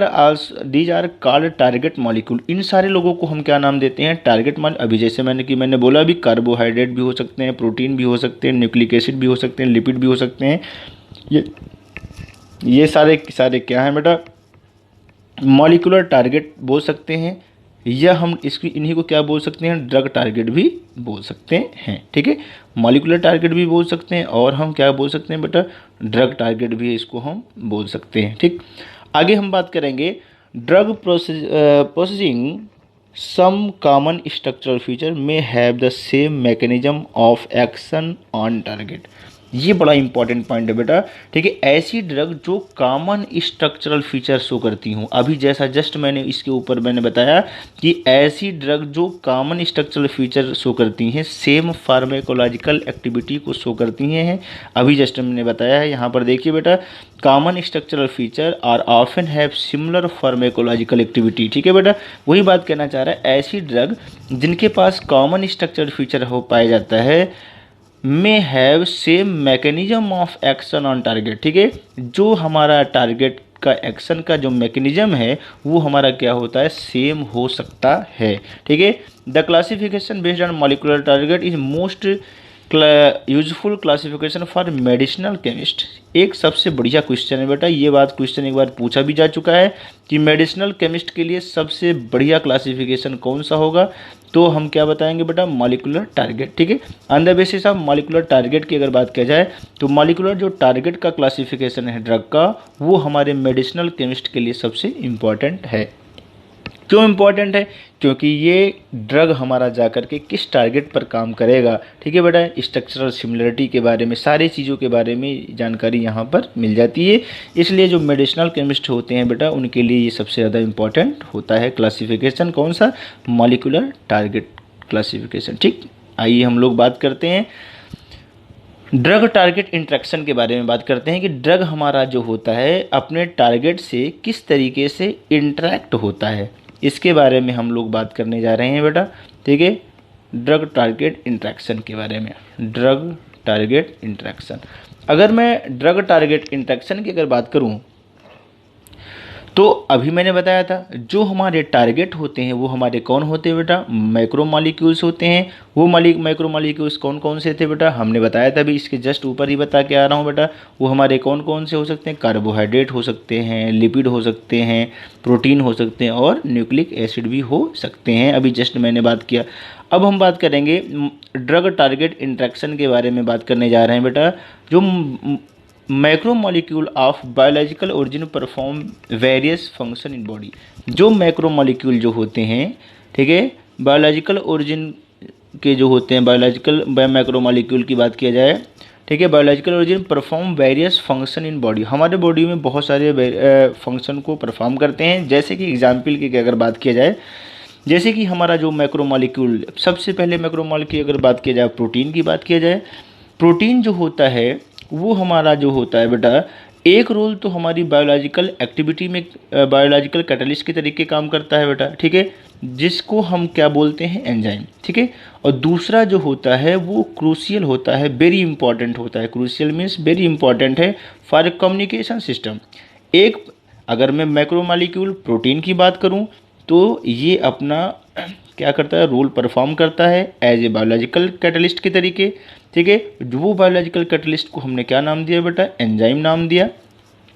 are called target molecule, इन सारे लोगों को हम क्या नाम देते हैं, टारगेट मॉलिक्यूल। अभी जैसे मैंने बोला अभी, कार्बोहाइड्रेट भी हो सकते हैं, प्रोटीन भी हो सकते हैं, न्यूक्लिक एसिड भी हो सकते हैं, लिपिड भी हो सकते हैं। ये सारे क्या हैं बेटा, मॉलिक्यूलर टारगेट बोल सकते हैं, या हम इन्हीं को क्या बोल सकते हैं, ड्रग टारगेट भी बोल सकते हैं, ठीक है। मॉलिक्यूलर टारगेट भी बोल सकते हैं और हम क्या बोल सकते हैं बेटा, ड्रग टारगेट भी इसको हम बोल सकते हैं, ठीक। आगे हम बात करेंगे drug processing some common structural feature में have the same mechanism of action on target. ये बड़ा इंपॉर्टेंट पॉइंट है बेटा, ठीक है। ऐसी ड्रग जो कॉमन स्ट्रक्चरल फीचर शो करती हूँ, अभी जैसा जस्ट मैंने इसके ऊपर मैंने बताया कि ऐसी ड्रग जो कॉमन स्ट्रक्चरल फीचर शो करती हैं, सेम फार्माकोलॉजिकल एक्टिविटी को शो करती हैं, अभी जस्ट मैंने बताया है। यहाँ पर देखिए बेटा, common structural feature are often have similar pharmacological activity, ठीक है बेटा। वही बात कहना चाह रहा है, ऐसी ड्रग जिनके पास कॉमन स्ट्रक्चरल फीचर हो पाया जाता है, में have same mechanism of action on target, ठीक है। जो हमारा टारगेट का एक्शन का जो मैकेनिज्म है वो हमारा क्या होता है, सेम हो सकता है, ठीक है। The classification based on molecular target is most useful classification for medicinal chemist. एक सबसे बढ़िया क्वेश्चन है बेटा, ये बात क्वेश्चन एक बार पूछा भी जा चुका है कि मेडिसिनल केमिस्ट के लिए सबसे बढ़िया क्लासिफिकेशन कौन सा होगा, तो हम क्या बताएंगे बेटा, मॉलिक्यूलर टारगेट, ठीक है। On the basis of molecular target की अगर बात किया जाए तो मॉलिक्यूलर जो टारगेट का क्लासिफिकेशन है ड्रग का, वो हमारे मेडिसिनल केमिस्ट के लिए सबसे इम्पॉर्टेंट है। क्यों इम्पॉर्टेंट है, क्योंकि ये ड्रग हमारा जाकर के किस टारगेट पर काम करेगा, ठीक है बेटा। स्ट्रक्चरल सिमिलरिटी के बारे में, सारी चीज़ों के बारे में जानकारी यहाँ पर मिल जाती है, इसलिए जो मेडिसिनल केमिस्ट होते हैं बेटा उनके लिए ये सबसे ज़्यादा इम्पॉर्टेंट होता है क्लासिफिकेशन, कौन सा, मॉलिक्यूलर टारगेट क्लासिफिकेशन, ठीक। आइए हम लोग बात करते हैं ड्रग टारगेट इंट्रैक्शन के बारे में, बात करते हैं कि ड्रग हमारा जो होता है अपने टारगेट से किस तरीके से इंटरेक्ट होता है, इसके बारे में हम लोग बात करने जा रहे हैं बेटा, ठीक है। ड्रग टारगेट इंट्रैक्शन के बारे में, ड्रग टारगेट इंट्रैक्शन। अगर मैं ड्रग टारगेट इंट्रैक्शन की अगर बात करूं तो अभी मैंने बताया था जो हमारे टारगेट होते हैं वो हमारे कौन होते हैं बेटा, मैक्रो मॉलिक्यूल्स होते हैं। वो मैक्रो मॉलिक्यूल्स कौन कौन से थे बेटा, हमने बताया था, अभी इसके जस्ट ऊपर ही बता के आ रहा हूँ बेटा। वो हमारे कौन कौन से हो सकते हैं, कार्बोहाइड्रेट हो सकते हैं, लिपिड हो सकते हैं, प्रोटीन हो सकते हैं और न्यूक्लिक एसिड भी हो सकते हैं, अभी जस्ट मैंने बात किया। अब हम बात करेंगे ड्रग टारगेट इंट्रैक्शन के बारे में बात करने जा रहे हैं बेटा। जो macro molecule of biological origin perform various function in body, जो मैक्रो मॉलिक्यूल जो होते हैं, ठीक है, बायोलॉजिकल ओरिजिन के जो होते हैं, बायोलॉजिकल मैक्रो मॉलिक्यूल की बात किया जाए, ठीक है, biological origin perform various function in body, हमारे बॉडी में बहुत सारे फंक्शन को परफॉर्म करते हैं। जैसे कि एग्जाम्पल की अगर बात किया जाए, जैसे कि हमारा जो मैक्रो मॉलिक्यूल, सबसे पहले मैक्रो मॉलिक्यूल की अगर बात किया जाए, प्रोटीन की बात किया जाए, प्रोटीन जो होता है वो हमारा जो होता है बेटा, एक रोल तो हमारी बायोलॉजिकल एक्टिविटी में बायोलॉजिकल कैटलिस्ट के तरीके काम करता है बेटा, ठीक है, जिसको हम क्या बोलते हैं, एंजाइम, ठीक है। और दूसरा जो होता है वो क्रूशियल होता है, वेरी इंपॉर्टेंट होता है, क्रूशियल मीन्स वेरी इंपॉर्टेंट है फॉर कम्युनिकेशन सिस्टम। एक अगर मैं मैक्रो मॉलिक्यूल प्रोटीन की बात करूं तो ये अपना क्या करता है, रोल परफॉर्म करता है एज ए बायोलॉजिकल कैटलिस्ट के तरीके, ठीक है। वो बायोलॉजिकल कैटलिस्ट को हमने क्या नाम दिया बेटा, एंजाइम नाम दिया,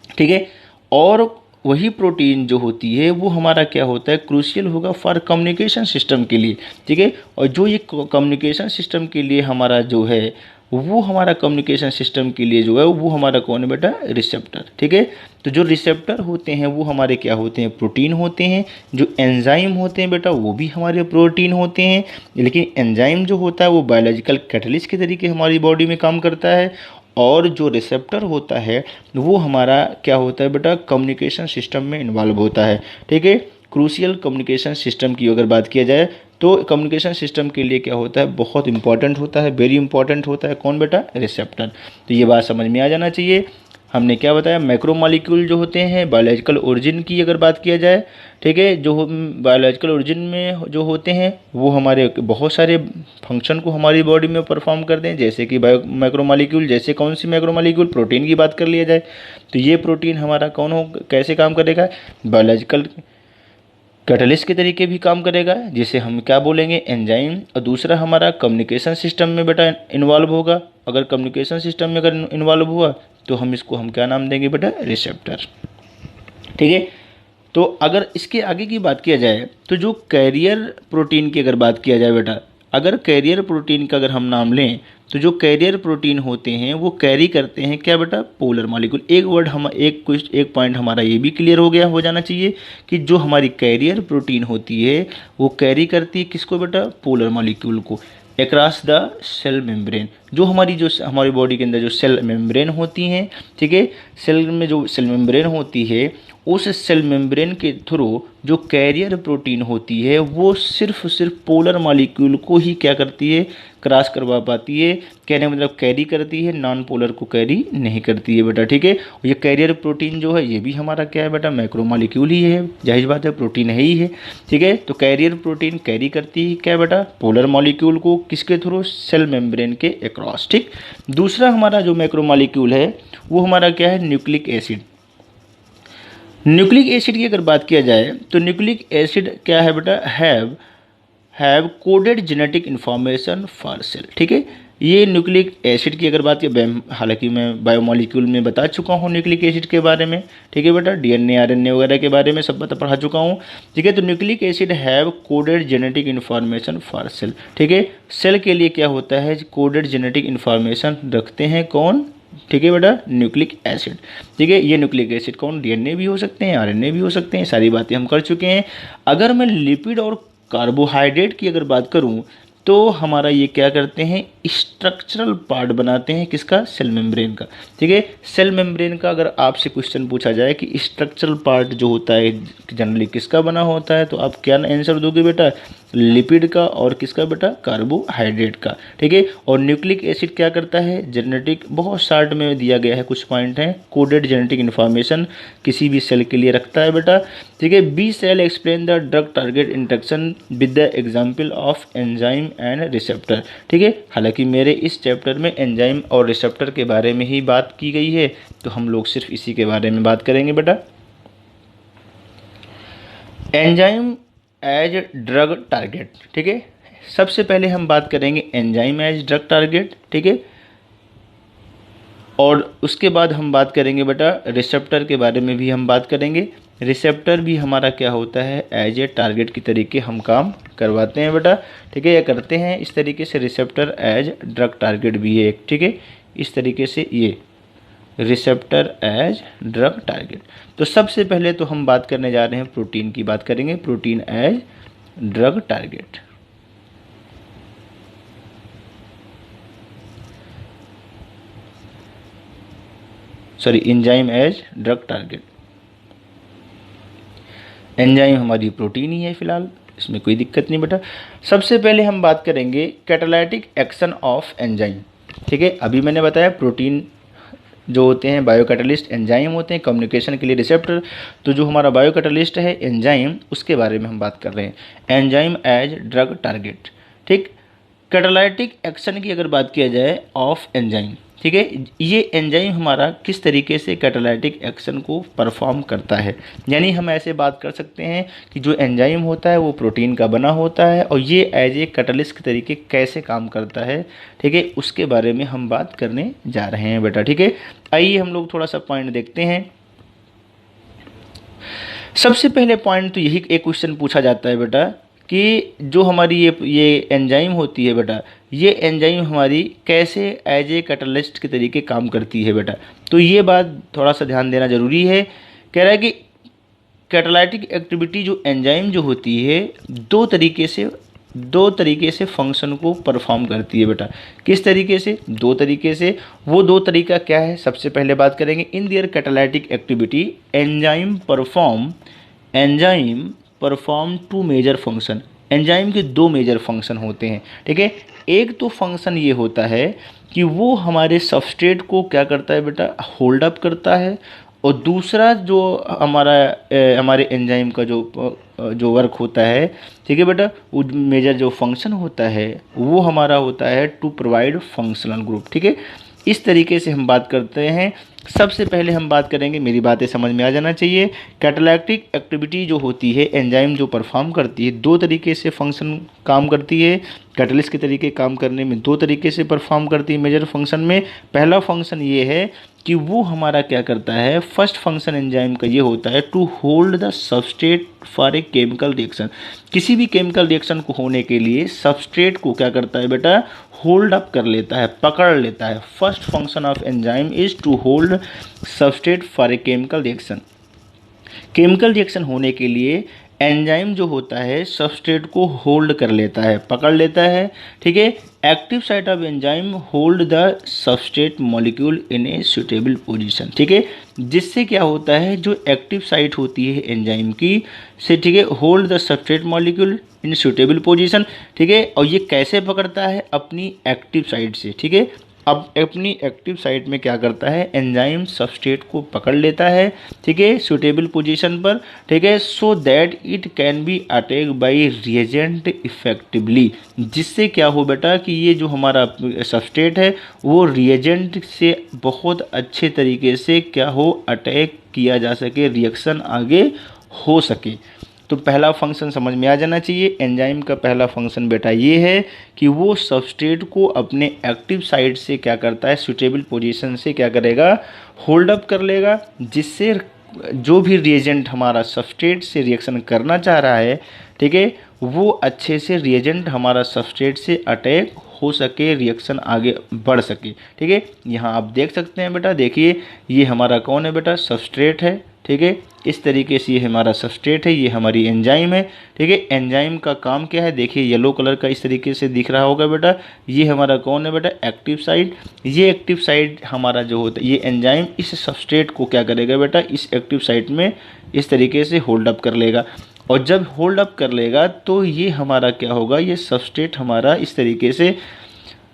ठीक है। और वही प्रोटीन जो होती है वो हमारा क्या होता है, क्रूशियल होगा फॉर कम्युनिकेशन सिस्टम के लिए, ठीक है। और जो ये कम्युनिकेशन सिस्टम के लिए हमारा जो है वो हमारा कम्युनिकेशन सिस्टम के लिए जो है वो हमारा कौन है बेटा, रिसेप्टर। ठीक है, तो जो रिसेप्टर होते हैं वो हमारे क्या होते हैं, प्रोटीन होते हैं। जो एंजाइम होते हैं बेटा वो भी हमारे प्रोटीन होते हैं, लेकिन एंजाइम जो होता है वो बायोलॉजिकल कैटलिस्ट के तरीके हमारी बॉडी में काम करता है, और जो रिसेप्टर होता है वो हमारा क्या होता है बेटा, कम्युनिकेशन सिस्टम में इन्वॉल्व होता है। ठीक है, क्रूशियल कम्युनिकेशन सिस्टम की अगर बात किया जाए तो कम्युनिकेशन सिस्टम के लिए क्या होता है, बहुत इंपॉर्टेंट होता है, वेरी इंपॉर्टेंट होता है कौन बेटा, रिसेप्टर। तो ये बात समझ में आ जाना चाहिए। हमने क्या बताया, मैक्रोमॉलिक्यूल जो होते हैं बायोलॉजिकल ओरिजिन की अगर बात किया जाए, ठीक है, जो बायोलॉजिकल ओरिजिन में जो होते हैं वो हमारे बहुत सारे फंक्शन को हमारी बॉडी में परफॉर्म करते हैं, जैसे कि मैक्रोमॉलिक्यूल, जैसे कौन सी मैक्रोमॉलिक्यूल, प्रोटीन की बात कर लिया जाए तो ये प्रोटीन हमारा कौन हो, कैसे काम करेगा, बायोलॉजिकल कैटलिस्ट के तरीके भी काम करेगा, जिसे हम क्या बोलेंगे, एंजाइम। और दूसरा हमारा कम्युनिकेशन सिस्टम में बेटा इन्वॉल्व होगा। अगर कम्युनिकेशन सिस्टम में अगर इन्वॉल्व हुआ तो हम क्या नाम देंगे बेटा, रिसेप्टर। ठीक है, तो अगर इसके आगे की बात किया जाए तो जो कैरियर प्रोटीन की अगर बात किया जाए बेटा, अगर कैरियर प्रोटीन का अगर हम नाम लें तो जो कैरियर प्रोटीन होते हैं वो कैरी करते हैं क्या बेटा, पोलर मॉलिक्यूल। एक वर्ड हम एक पॉइंट हमारा ये भी क्लियर हो जाना चाहिए कि जो हमारी कैरियर प्रोटीन होती है वो कैरी करती है किसको बेटा, पोलर मॉलिक्यूल को अक्रॉस द सेल मेम्ब्रेन। जो हमारी बॉडी के अंदर जो सेल मेम्ब्रेन होती हैं, ठीक है, सेल में जो सेल मेम्ब्रेन होती है उस सेल मेम्ब्रेन के थ्रू जो कैरियर प्रोटीन होती है वो सिर्फ पोलर मॉलिक्यूल को ही क्या करती है, क्रॉस करवा पाती है। कहने मतलब कैरी करती है, नॉन पोलर को कैरी नहीं करती है बेटा। ठीक है, ये कैरियर प्रोटीन जो है ये भी हमारा क्या है बेटा, मैक्रो मॉलिक्यूल ही है, जाहिर बात है प्रोटीन है ही है। ठीक है, तो कैरियर प्रोटीन कैरी करती है क्या बेटा, पोलर मॉलिक्यूल को, किसके थ्रू, सेल मेम्ब्रेन के अक्रॉस। ठीक, दूसरा हमारा जो मैक्रो मॉलिक्यूल है वो हमारा क्या है, न्यूक्लिक एसिड। न्यूक्लिक एसिड की अगर बात किया जाए तो न्यूक्लिक एसिड क्या है बेटा, have coded genetic information for sale. ठीक है, ये न्यूक्लिक एसिड की अगर बात की, हालांकि मैं बायोमॉलिक्यूल में बता चुका हूँ न्यूक्लिक एसिड के बारे में। ठीक है बेटा, डीएनए आरएनए वगैरह के बारे में सब पढ़ा चुका हूँ। ठीक है, तो nucleic acid have coded genetic information for sale. ठीक है, सेल के लिए क्या होता है, कोडेड जेनेटिक इन्फॉर्मेशन रखते हैं कौन, ठीक है बेटा, न्यूक्लिक एसिड। ठीक है, ये न्यूक्लिक एसिड कौन, डीएनए भी हो सकते हैं, आरएनए भी हो सकते हैं, सारी बातें हम कर चुके हैं। अगर मैं लिपिड और कार्बोहाइड्रेट की अगर बात करूं तो हमारा ये क्या करते हैं, स्ट्रक्चरल पार्ट बनाते हैं किसका, सेल मेम्ब्रेन का। ठीक है, सेल मेम्ब्रेन का अगर आपसे क्वेश्चन पूछा जाए कि स्ट्रक्चरल पार्ट जो होता है जनरली किसका बना होता है, तो आप क्या आंसर दोगे बेटा, लिपिड का, और किसका बेटा, कार्बोहाइड्रेट का। ठीक है, और न्यूक्लिक एसिड क्या करता है, जेनेटिक, बहुत शार्ट में दिया गया है, कुछ पॉइंट हैं, कोडेड जेनेटिक इन्फॉर्मेशन किसी भी सेल के लिए रखता है बेटा। ठीक है, we shall explain the drug target interaction with the example of enzyme and receptor. ठीक है, हालांकि मेरे इस चैप्टर में एंजाइम और रिसेप्टर के बारे में ही बात की गई है, तो हम लोग सिर्फ इसी के बारे में बात करेंगे बेटा। Enzyme as drug target. ठीक है, सबसे पहले हम बात करेंगे एंजाइम एज ड्रग टारगेट। ठीक है, और उसके बाद हम बात करेंगे बेटा रिसेप्टर के बारे में भी हम बात करेंगे। रिसेप्टर भी हमारा क्या होता है, एज ए टारगेट की तरीके हम काम करवाते हैं बेटा। ठीक है, ये करते हैं इस तरीके से, रिसेप्टर एज ड्रग टारगेट भी है एक। ठीक है, इस तरीके से ये रिसेप्टर एज ड्रग टारगेट। तो सबसे पहले तो हम बात करने जा रहे हैं प्रोटीन की, बात करेंगे protein as drug target. Sorry, enzyme as drug target. Enzyme हमारी प्रोटीन ही है फिलहाल, इसमें कोई दिक्कत नहीं बेटा। सबसे पहले हम बात करेंगे कैटालाइटिक एक्शन ऑफ एंजाइम। ठीक है, अभी मैंने बताया प्रोटीन जो होते हैं बायो कैटलिस्ट, एंजाइम होते हैं कम्युनिकेशन के लिए रिसेप्टर। तो जो हमारा बायो कैटलिस्ट है एंजाइम, उसके बारे में हम बात कर रहे हैं, एंजाइम एज ड्रग टारगेट। ठीक, कैटालाइटिक एक्शन की अगर बात किया जाए ऑफ एंजाइम, ठीक है, ये एंजाइम हमारा किस तरीके से कैटालाइटिक एक्शन को परफॉर्म करता है। यानी हम ऐसे बात कर सकते हैं कि जो एंजाइम होता है वो प्रोटीन का बना होता है और ये एज ए कैटलिस्ट के तरीके कैसे काम करता है। ठीक है, उसके बारे में हम बात करने जा रहे हैं बेटा। ठीक है, आइए हम लोग थोड़ा सा पॉइंट देखते हैं। सबसे पहले पॉइंट तो यही एक क्वेश्चन पूछा जाता है बेटा कि जो हमारी ये एंजाइम होती है बेटा, ये एंजाइम हमारी कैसे एज ए कैटलिस्ट के तरीके काम करती है बेटा। तो ये बात थोड़ा सा ध्यान देना ज़रूरी है। कह रहा है कि कैटालाइटिक एक्टिविटी जो एंजाइम जो होती है दो तरीके से फंक्शन को परफॉर्म करती है बेटा। किस तरीके से? दो तरीके से। वो दो तरीका क्या है? सबसे पहले बात करेंगे in their catalytic activity enzyme perform two major function. Enzyme के दो मेजर फंक्शन होते हैं, ठीक है। एक तो फंक्शन ये होता है कि वो हमारे सबस्ट्रेट को क्या करता है बेटा? होल्ड अप करता है। और दूसरा जो हमारे एंजाइम का जो वर्क होता है, ठीक है बेटा, वो मेजर जो फंक्शन होता है वो हमारा होता है टू प्रोवाइड फंक्शनल ग्रुप, ठीक है। इस तरीके से हम बात करते हैं। सबसे पहले हम बात करेंगे, मेरी बातें समझ में आ जाना चाहिए, कैटालाइटिक एक्टिविटी जो होती है एंजाइम जो परफॉर्म करती है दो तरीके से फंक्शन काम करती है। कैटलिस्ट के तरीके काम करने में दो तरीके से परफॉर्म करती है मेजर फंक्शन में। पहला फंक्शन ये है कि वो हमारा क्या करता है, फर्स्ट फंक्शन एंजाइम का ये होता है to hold the substrate for a chemical reaction. किसी भी केमिकल रिएक्शन को होने के लिए सबस्ट्रेट को क्या करता है बेटा? होल्ड अप कर लेता है, पकड़ लेता है। First function of enzyme is to hold substrate for a chemical reaction. Chemical reaction होने के लिए एंजाइम जो होता है सबस्ट्रेट को होल्ड कर लेता है, पकड़ लेता है, ठीक है। Active site of enzyme hold the substrate molecule in a suitable position, ठीक है। जिससे क्या होता है, जो एक्टिव साइट होती है एंजाइम की से, ठीक है, hold the substrate molecule in suitable position, ठीक है। और ये कैसे पकड़ता है? अपनी एक्टिव साइट से, ठीक है। अब अपनी एक्टिव साइट में क्या करता है, एंजाइम सबस्ट्रेट को पकड़ लेता है, ठीक है, सुटेबल पोजीशन पर, ठीक है, so that it can be attack by reagent effectively. जिससे क्या हो बेटा कि ये जो हमारा सबस्ट्रेट है वो रिएजेंट से बहुत अच्छे तरीके से क्या हो, अटैक किया जा सके, रिएक्शन आगे हो सके। तो पहला फंक्शन समझ में आ जाना चाहिए। एंजाइम का पहला फंक्शन बेटा ये है कि वो सबस्ट्रेट को अपने एक्टिव साइट से क्या करता है, सुटेबल पोजीशन से क्या करेगा, होल्ड अप कर लेगा। जिससे जो भी रिएजेंट हमारा सबस्ट्रेट से रिएक्शन करना चाह रहा है, ठीक है, वो अच्छे से रिएजेंट हमारा सबस्ट्रेट से अटैक हो सके, रिएक्शन आगे बढ़ सके, ठीक है। यहाँ आप देख सकते हैं बेटा, देखिए ये हमारा कौन है बेटा, सबस्ट्रेट है, ठीक है। इस तरीके से ये हमारा सबस्ट्रेट है, ये हमारी एंजाइम है, ठीक है। एंजाइम का काम क्या है, देखिए येलो कलर का इस तरीके से दिख रहा होगा बेटा, ये हमारा कौन है बेटा, एक्टिव साइट। ये एक्टिव साइट हमारा जो होता है, ये एंजाइम इस सबस्ट्रेट को क्या करेगा बेटा, इस एक्टिव साइट में इस तरीके से होल्ड अप कर लेगा। और जब होल्ड अप कर लेगा तो ये हमारा क्या होगा, ये सबस्ट्रेट हमारा इस तरीके से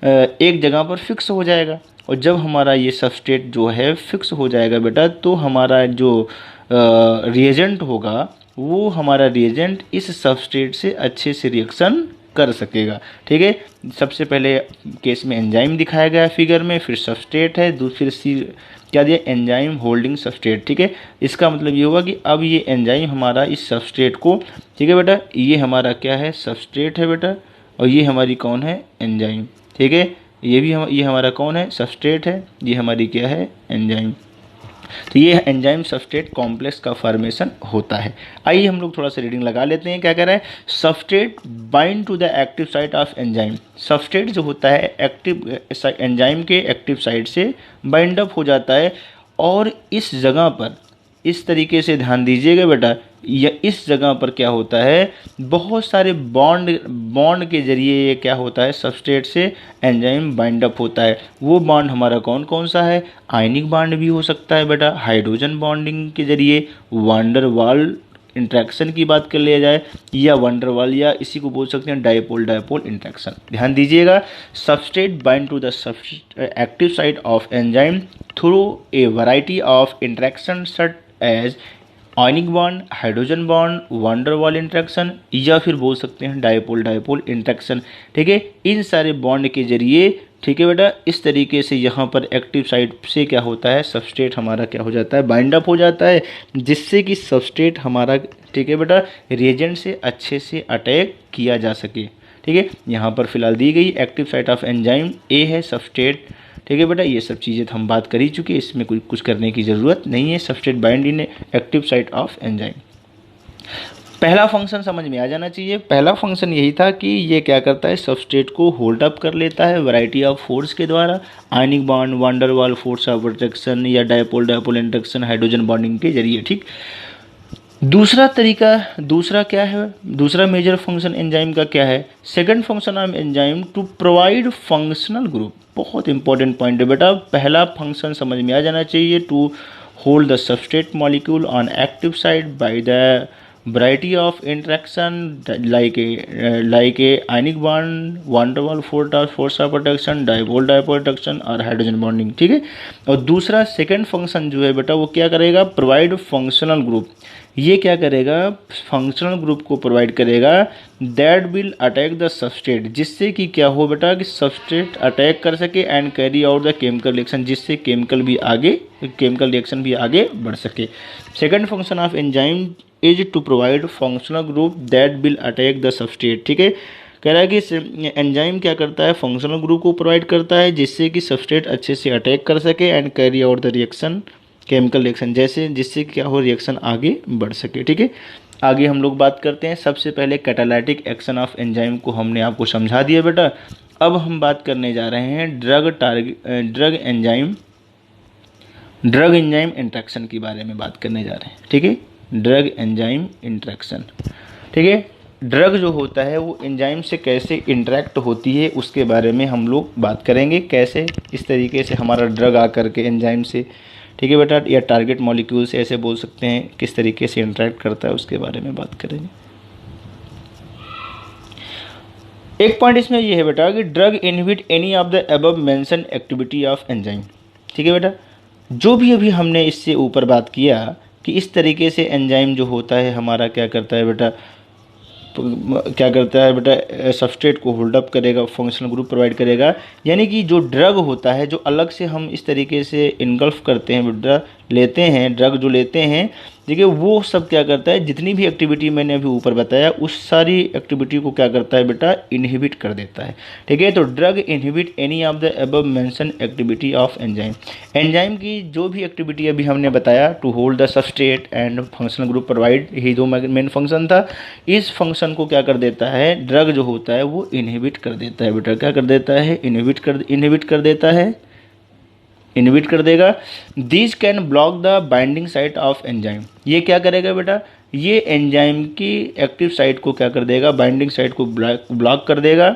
एक जगह पर फिक्स हो जाएगा। और जब हमारा ये सबस्ट्रेट जो है फिक्स हो जाएगा बेटा, तो हमारा जो रिएजेंट होगा वो हमारा रिएजेंट इस सबस्ट्रेट से अच्छे से रिएक्शन कर सकेगा, ठीक है। सबसे पहले केस में एंजाइम दिखाया गया फिगर में, फिर सबस्ट्रेट है, दूसरी सी क्या दिया, एंजाइम होल्डिंग सबस्ट्रेट, ठीक है। इसका मतलब ये हुआ कि अब ये एंजाइम हमारा इस सबस्ट्रेट को, ठीक है बेटा, ये हमारा क्या है, सबस्ट्रेट है बेटा, और ये हमारी कौन है, एंजाइम, ठीक है। ये हमारा कौन है, सबस्ट्रेट है, ये हमारी क्या है, एंजाइम। तो ये एंजाइम सबस्ट्रेट कॉम्प्लेक्स का फॉर्मेशन होता है। आइए हम लोग थोड़ा सा रीडिंग लगा लेते हैं। क्या कह रहा है, substrate bind to the active site of enzyme. Substrate जो होता है एक्टिव एंजाइम के एक्टिव साइट से बाइंड अप हो जाता है। और इस जगह पर इस तरीके से ध्यान दीजिएगा बेटा, या इस जगह पर क्या होता है, बहुत सारे बॉन्ड के जरिए ये क्या होता है, सबस्ट्रेट से एंजाइम बाइंड अप होता है। वो बॉन्ड हमारा कौन कौन सा है, आयनिक बॉन्ड भी हो सकता है बेटा, हाइड्रोजन बॉन्डिंग के जरिए, वांडर वाल इंट्रैक्शन की बात कर लिया जाए, या वंडरवाल, या इसी को बोल सकते हैं डायपोल इंट्रैक्शन। ध्यान दीजिएगा, substrate bind to the active site of enzyme through a variety of interaction such as ionic bond, hydrogen bond, van der Waals interaction, या फिर बोल सकते हैं डायपोल इंट्रैक्शन, ठीक है। इन सारे बॉन्ड के जरिए, ठीक है बेटा, इस तरीके से यहाँ पर एक्टिव साइट से क्या होता है, सबस्ट्रेट हमारा क्या हो जाता है, बाइंड अप हो जाता है। जिससे कि सबस्ट्रेट हमारा, ठीक है बेटा, रिएजेंट से अच्छे से अटैक किया जा सके, ठीक है। यहाँ पर फिलहाल दी गई active site of enzyme A है सबस्ट्रेट, ठीक है बेटा। ये सब चीज़ें हम बात कर ही चुके हैं, इसमें कुछ करने की ज़रूरत नहीं है। Substrate bind in active site of enzyme. पहला फंक्शन समझ में आ जाना चाहिए। पहला फंक्शन यही था कि ये क्या करता है, सबस्ट्रेट को होल्ड अप कर लेता है वैरायटी ऑफ फोर्स के द्वारा, ionic bond, van der Waals force of attraction या dipole dipole interaction, hydrogen bonding के जरिए। ठीक। दूसरा तरीका, दूसरा क्या है, दूसरा मेजर फंक्शन एंजाइम का क्या है, second function of enzyme to provide functional group. बहुत इंपॉर्टेंट पॉइंट है बेटा, पहला फंक्शन समझ में आ जाना चाहिए, to hold the substrate molecule on active side by the variety of interaction like a ionic bond, van der Waals force of attraction, dipole dipole attraction और हाइड्रोजन बॉन्डिंग। ठीक है। और दूसरा सेकंड फंक्शन जो है बेटा वो क्या करेगा, प्रोवाइड फंक्शनल ग्रुप। ये क्या करेगा, फंक्शनल ग्रुप को प्रोवाइड करेगा that will attack the substrate, जिससे कि क्या हो बेटा कि सबस्ट्रेट अटैक कर सके and carry out the chemical reaction, जिससे केमिकल रिएक्शन भी आगे बढ़ सके। Second function of enzyme is to provide functional group that will attack the substrate. ठीक है। कह रहा है कि एंजाइम क्या करता है, फंक्शनल ग्रुप को प्रोवाइड करता है जिससे कि सबस्ट्रेट अच्छे से अटैक कर सके and carry out the reaction, chemical reaction, जैसे जिससे क्या हो, रिएक्शन आगे बढ़ सके। ठीक है। आगे हम लोग बात करते हैं। सबसे पहले कैटालाइटिक एक्शन ऑफ एंजाइम को हमने आपको समझा दिया बेटा। अब हम बात करने जा रहे हैं ड्रग एंजाइम इंट्रैक्शन के बारे में बात करने जा रहे हैं। ठीक है। Drug enzyme interaction. ठीक है। ड्रग जो होता है वो एंजाइम से कैसे इंटरेक्ट होती है उसके बारे में हम लोग बात करेंगे, कैसे इस तरीके से हमारा ड्रग आकर के एंजाइम से, ठीक है बेटा, या टारगेट मॉलिक्यूल से ऐसे बोल सकते हैं, किस तरीके से इंटरेक्ट करता है उसके बारे में बात करेंगे। एक पॉइंट इसमें यह है बेटा कि drug inhibit any of the above mention activity of enzyme. ठीक है बेटा, जो भी अभी हमने इससे ऊपर बात किया कि इस तरीके से एंजाइम जो होता है हमारा क्या करता है बेटा, सबस्ट्रेट को होल्ड अप करेगा, फंक्शनल ग्रुप प्रोवाइड करेगा। यानी कि जो ड्रग होता है, जो अलग से हम इस तरीके से इनगल्फ करते हैं बेटा, लेते हैं ड्रग जो लेते हैं, देखिए वो सब क्या करता है, जितनी भी एक्टिविटी मैंने अभी ऊपर बताया उस सारी एक्टिविटी को क्या करता है बेटा, इनहिबिट कर देता है। ठीक है। तो drug inhibit any of the above mention activity of enzyme. Enzyme की जो भी एक्टिविटी अभी हमने बताया, to hold the substrate and functional group provide, यही दो मेन फंक्शन था। इस फंक्शन को क्या कर देता है, ड्रग जो होता है वो इनहिबिट कर देता है बेटा। क्या कर देता है, इनहिबिट कर देता है, इनहिबिट कर देगा। This can block the binding site of enzyme. ये क्या करेगा बेटा, ये एंजाइम की एक्टिव साइट को क्या कर देगा, बाइंडिंग साइट को ब्लॉक कर देगा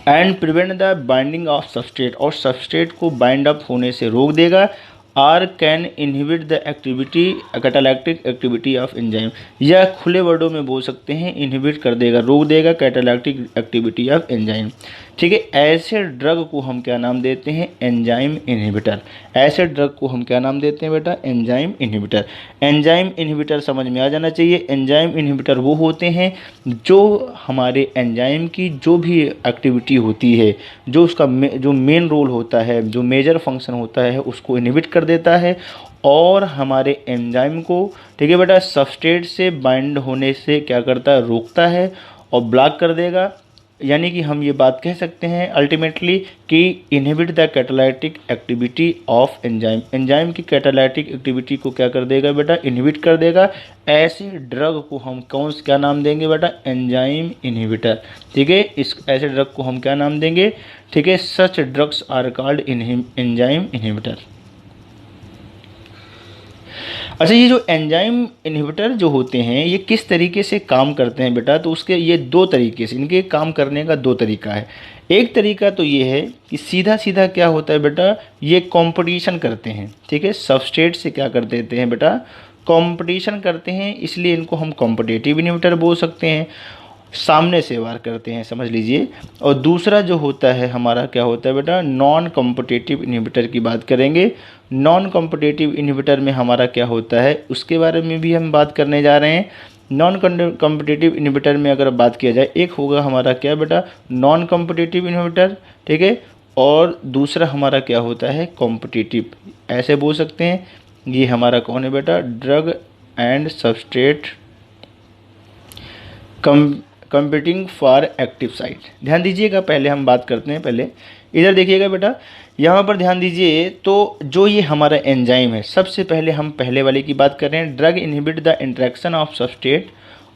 and prevent the binding of substrate, और सबस्ट्रेट को बाइंड अप होने से रोक देगा। Or can inhibit the activity, catalytic activity of enzyme, या खुले वर्डों में बोल सकते हैं इनहिबिट कर देगा, रोक देगा कैटालाइटिक एक्टिविटी ऑफ एंजाइम। ठीक है। ऐसे ड्रग को हम क्या नाम देते हैं, एंजाइम इनहिबिटर। ऐसे ड्रग को हम क्या नाम देते हैं बेटा, एंजाइम इनहिबिटर। एंजाइम इनहिबिटर समझ में आ जाना चाहिए। एंजाइम इनहिबिटर वो होते हैं जो हमारे एंजाइम की जो भी एक्टिविटी होती है, जो उसका जो मेन रोल होता है, जो मेजर फंक्शन होता है, उसको इनहिबिट कर देता है और हमारे एंजाइम को, ठीक है बेटा, सबस्ट्रेट से बाइंड होने से क्या करता है, रोकता है और ब्लॉक कर देगा। यानी कि हम ये बात कह सकते हैं अल्टीमेटली कि inhibit the catalytic activity of enzyme. Enzyme की कैटालाइटिक एक्टिविटी को क्या कर देगा बेटा, इनहिबिट कर देगा। ऐसे ड्रग को हम क्या नाम देंगे बेटा, एंजाइम इनहिबिटर। ठीक है। इस ऐसे ड्रग को हम क्या नाम देंगे, ठीक है, such drugs are called enzyme inhibitor. अच्छा, ये जो एंजाइम इनहिबिटर जो होते हैं ये किस तरीके से काम करते हैं बेटा, तो उसके ये दो तरीके से, इनके काम करने का दो तरीका है। एक तरीका तो ये है कि सीधा सीधा क्या होता है बेटा, ये कंपटीशन करते हैं। ठीक है। सबस्ट्रेट से क्या कर देते हैं बेटा, कंपटीशन करते हैं, इसलिए इनको हम कॉम्पिटिटिव इनहिबिटर बोल सकते हैं। सामने से वार करते हैं, समझ लीजिए। और दूसरा जो होता है हमारा क्या होता है बेटा, नॉन कॉम्पिटिटिव इनहिबिटर की बात करेंगे। नॉन कॉम्पिटिटिव इनहिबिटर में हमारा क्या होता है उसके बारे में भी हम बात करने जा रहे हैं। नॉन कॉम्पिटिटिव इनहिबिटर में अगर बात किया जाए, एक होगा हमारा क्या बेटा, नॉन कॉम्पिटिटिव इनहिबिटर। ठीक है। और दूसरा हमारा क्या होता है, कॉम्पिटिटिव, ऐसे बोल सकते हैं। ये हमारा कौन है बेटा, drug and substrate competing for active site. ध्यान दीजिएगा, पहले हम बात करते हैं, पहले इधर देखिएगा बेटा, यहाँ पर ध्यान दीजिए। तो जो ये हमारा एंजाइम है, सबसे पहले हम पहले वाले की बात कर रहे हैं, drug inhibit the interaction of substrate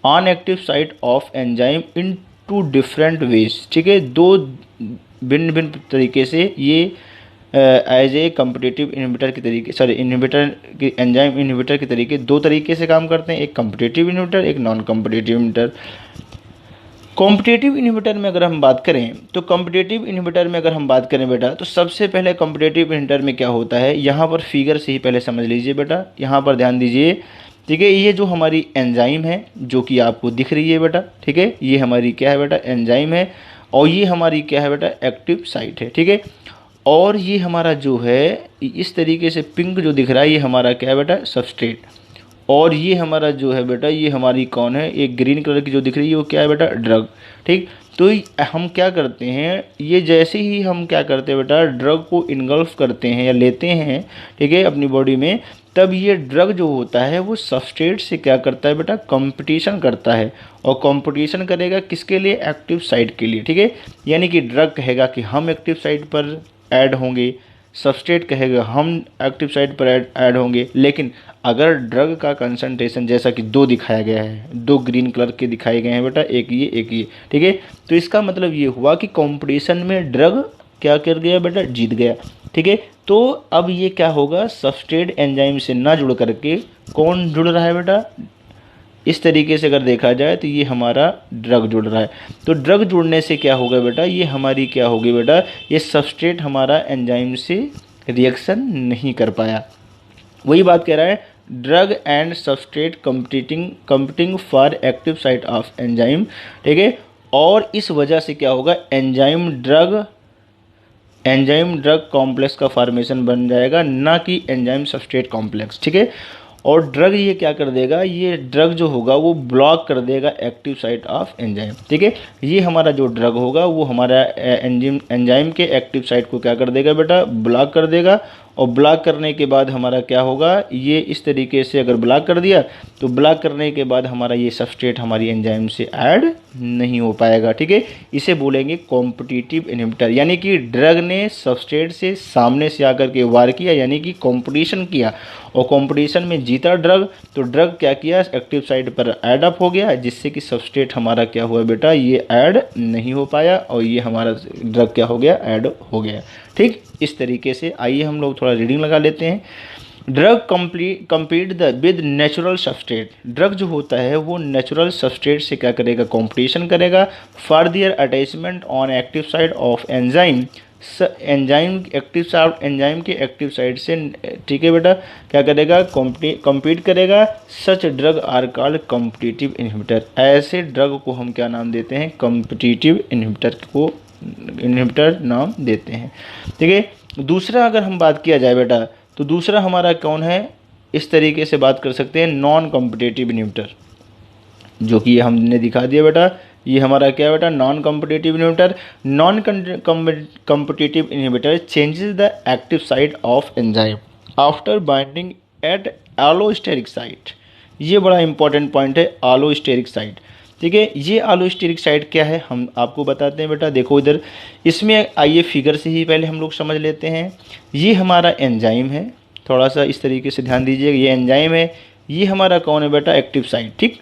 on active site of enzyme in two different ways. ठीक है, दो भिन्न भिन्न तरीके से ये एज ए कम्पिटिटिव इनहिबिटर के तरीके, सॉरी इनहिबिटर की, एंजाइम इनहिबिटर के तरीके, दो तरीके से काम करते हैं, एक कम्पिटिटिव इनहिबिटर, एक non competitive inhibitor. Competitive inhibitor में अगर हम बात करें, तो कॉम्पिटिटिव इनहिबिटर में अगर हम बात करें बेटा, तो सबसे पहले कॉम्पिटिटिव इनहिबिटर में क्या होता है, यहाँ पर फिगर से ही पहले समझ लीजिए बेटा, यहाँ पर ध्यान दीजिए। ठीक है, ये जो हमारी एंजाइम है जो कि आपको दिख रही है बेटा, ठीक है, ये हमारी क्या है बेटा, एंजाइम है, और ये हमारी क्या है बेटा, एक्टिव साइट है। ठीक है, और ये हमारा जो है इस तरीके से पिंक जो दिख रहा है, ये हमारा क्या है बेटा, सबस्ट्रेट, और ये हमारा जो है बेटा, ये हमारी कौन है, एक ग्रीन कलर की जो दिख रही है वो क्या है बेटा, ड्रग। ठीक, तो हम क्या करते हैं, ये जैसे ही हम क्या करते हैं बेटा, ड्रग को इनगल्फ करते हैं या लेते हैं, ठीक है, अपनी बॉडी में, तब ये ड्रग जो होता है वो सबस्ट्रेट से क्या करता है बेटा, कंपटीशन करता है, और कंपटीशन करेगा किसके लिए, एक्टिव साइट के लिए। ठीक है, यानी कि ड्रग कहेगा कि हम एक्टिव साइट पर ऐड होंगे, सबस्ट्रेट कहेगा हम एक्टिव साइट पर ऐड होंगे। लेकिन अगर ड्रग का कंसंट्रेशन जैसा कि दो दिखाया गया है, दो ग्रीन कलर के दिखाए गए हैं बेटा, एक ये एक ये, ठीक है, तो इसका मतलब ये हुआ कि कंपटीशन में ड्रग क्या कर गया बेटा, जीत गया। ठीक है, तो अब ये क्या होगा, सबस्ट्रेट एंजाइम से ना जुड़ करके कौन जुड़ रहा है बेटा, इस तरीके से अगर देखा जाए तो ये हमारा ड्रग जुड़ रहा है। तो ड्रग जुड़ने से क्या होगा बेटा, ये हमारी क्या होगी बेटा, ये सबस्ट्रेट हमारा एंजाइम से रिएक्शन नहीं कर पाया। वही बात कह रहा है, drug and substrate competing for active site of enzyme. ठीक है, और इस वजह से क्या होगा, एंजाइम ड्रग कॉम्प्लेक्स का फॉर्मेशन बन जाएगा, ना कि एंजाइम सबस्ट्रेट कॉम्प्लेक्स। ठीक है, और ड्रग ये क्या कर देगा, ये ड्रग जो होगा वो ब्लॉक कर देगा एक्टिव साइट ऑफ एंजाइम। ठीक है, ये हमारा जो ड्रग होगा वो हमारा एंजाइम के एक्टिव साइट को क्या कर देगा बेटा, ब्लॉक कर देगा, और ब्लॉक करने के बाद हमारा क्या होगा, ये इस तरीके से अगर ब्लॉक कर दिया, तो ब्लॉक करने के बाद हमारा ये सबस्ट्रेट हमारी एंजाइम से ऐड नहीं हो पाएगा। ठीक है, इसे बोलेंगे कॉम्पिटिटिव इनहिबिटर, यानी कि ड्रग ने सबस्ट्रेट से सामने से आकर के वार किया, यानी कि कॉम्पिटिशन किया, और कॉम्पिटिशन में जीता ड्रग, तो ड्रग क्या किया, एक्टिव साइट पर ऐड अप हो गया, जिससे कि सबस्ट्रेट हमारा क्या हुआ बेटा, ये ऐड नहीं हो पाया, और ये हमारा ड्रग क्या हो गया, ऐड हो गया। ठीक, इस तरीके से आइए हम लोग थोड़ा रीडिंग लगा लेते हैं। Drug compete with natural substrate, drug जो होता है वो नेचुरल सबस्ट्रेट से क्या करेगा, कंपटीशन करेगा for their attachment on active side of enzyme, enzyme के एक्टिव साइड से। ठीक है बेटा, क्या करेगा, कम्पीट करेगा। Such drug are called competitive inhibitor, ऐसे ड्रग को हम क्या नाम देते हैं, कॉम्पिटिटिव इनहिबिटर नाम देते हैं। ठीक है, दूसरा अगर हम बात किया जाए बेटा, तो दूसरा हमारा कौन है, इस तरीके से बात कर सकते हैं, नॉन कॉम्पिटिटिव इनहिबिटर, जो कि हमने दिखा दिया बेटा, ये हमारा क्या है बेटा, non competitive inhibitor. Non competitive inhibitor changes the active site of enzyme after binding at allosteric site. ये बड़ा इंपॉर्टेंट पॉइंट है, एलोस्टेरिक साइट। ठीक है, ये एलोस्टेरिक साइट क्या है हम आपको बताते हैं बेटा। देखो इधर, इसमें आइए फिगर से ही पहले हम लोग समझ लेते हैं। ये हमारा एंजाइम है, थोड़ा सा इस तरीके से ध्यान दीजिएगा, ये एंजाइम है, ये हमारा कौन है बेटा, एक्टिव साइट। ठीक,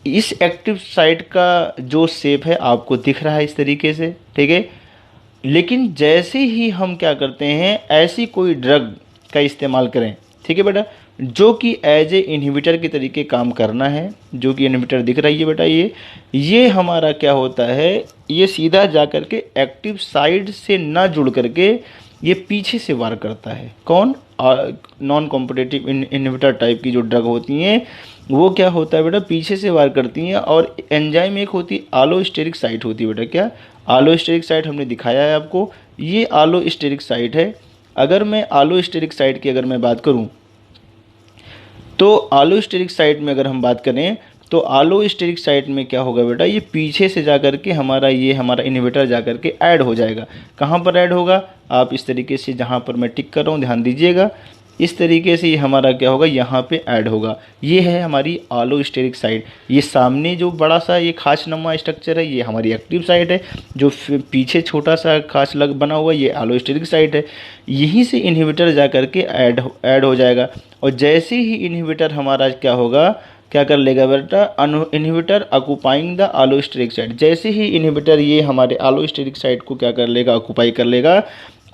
इस एक्टिव साइट का जो शेप है आपको दिख रहा है इस तरीके से। ठीक है, लेकिन जैसे ही हम क्या करते हैं, ऐसी कोई ड्रग का इस्तेमाल करें, ठीक है बेटा, जो कि एज ए इनहिबिटर के तरीके काम करना है, जो कि इनहिबिटर दिख रही है बेटा, ये हमारा क्या होता है, ये सीधा जा कर के एक्टिव साइड से ना जुड़ करके ये पीछे से वार करता है। कौन, नॉन कॉम्पिटिटिव इनहिबिटर टाइप की जो ड्रग होती हैं वो क्या होता है बेटा, पीछे से वार करती हैं। और एंजाइम एक होती है एलोस्टेरिक साइट होती है बेटा, क्या, एलोस्टेरिक साइट हमने दिखाया है आपको, ये एलोस्टेरिक साइट है। अगर मैं एलोस्टेरिक साइट की अगर मैं बात करूं, तो एलोस्टेरिक साइट में अगर हम बात करें, तो एलोस्टेरिक साइट में क्या होगा बेटा, ये पीछे से जाकर के हमारा इनहिबिटर जाकर के ऐड हो जाएगा। कहाँ पर ऐड होगा, आप इस तरीके से, जहाँ पर मैं टिक कर रहा हूँ ध्यान दीजिएगा, इस तरीके से ये हमारा क्या होगा, यहाँ पे ऐड होगा। ये है हमारी आलोस्टेरिक साइट। ये सामने जो बड़ा सा ये खांचनुमा स्ट्रक्चर है ये हमारी एक्टिव साइट है, जो पीछे छोटा सा खांच लग बना हुआ ये आलोस्टेरिक साइट है। यहीं से इनहिबिटर जा करके ऐड हो जाएगा। और जैसे ही इनहिबिटर हमारा क्या होगा, क्या कर लेगा बेटा, इनहिबिटर ऑक्युपाइंग द आलोस्टेरिक साइट। जैसे ही इनहिबिटर ये हमारे आलोस्टेरिक साइट को क्या कर लेगा, ऑक्युपाई कर लेगा,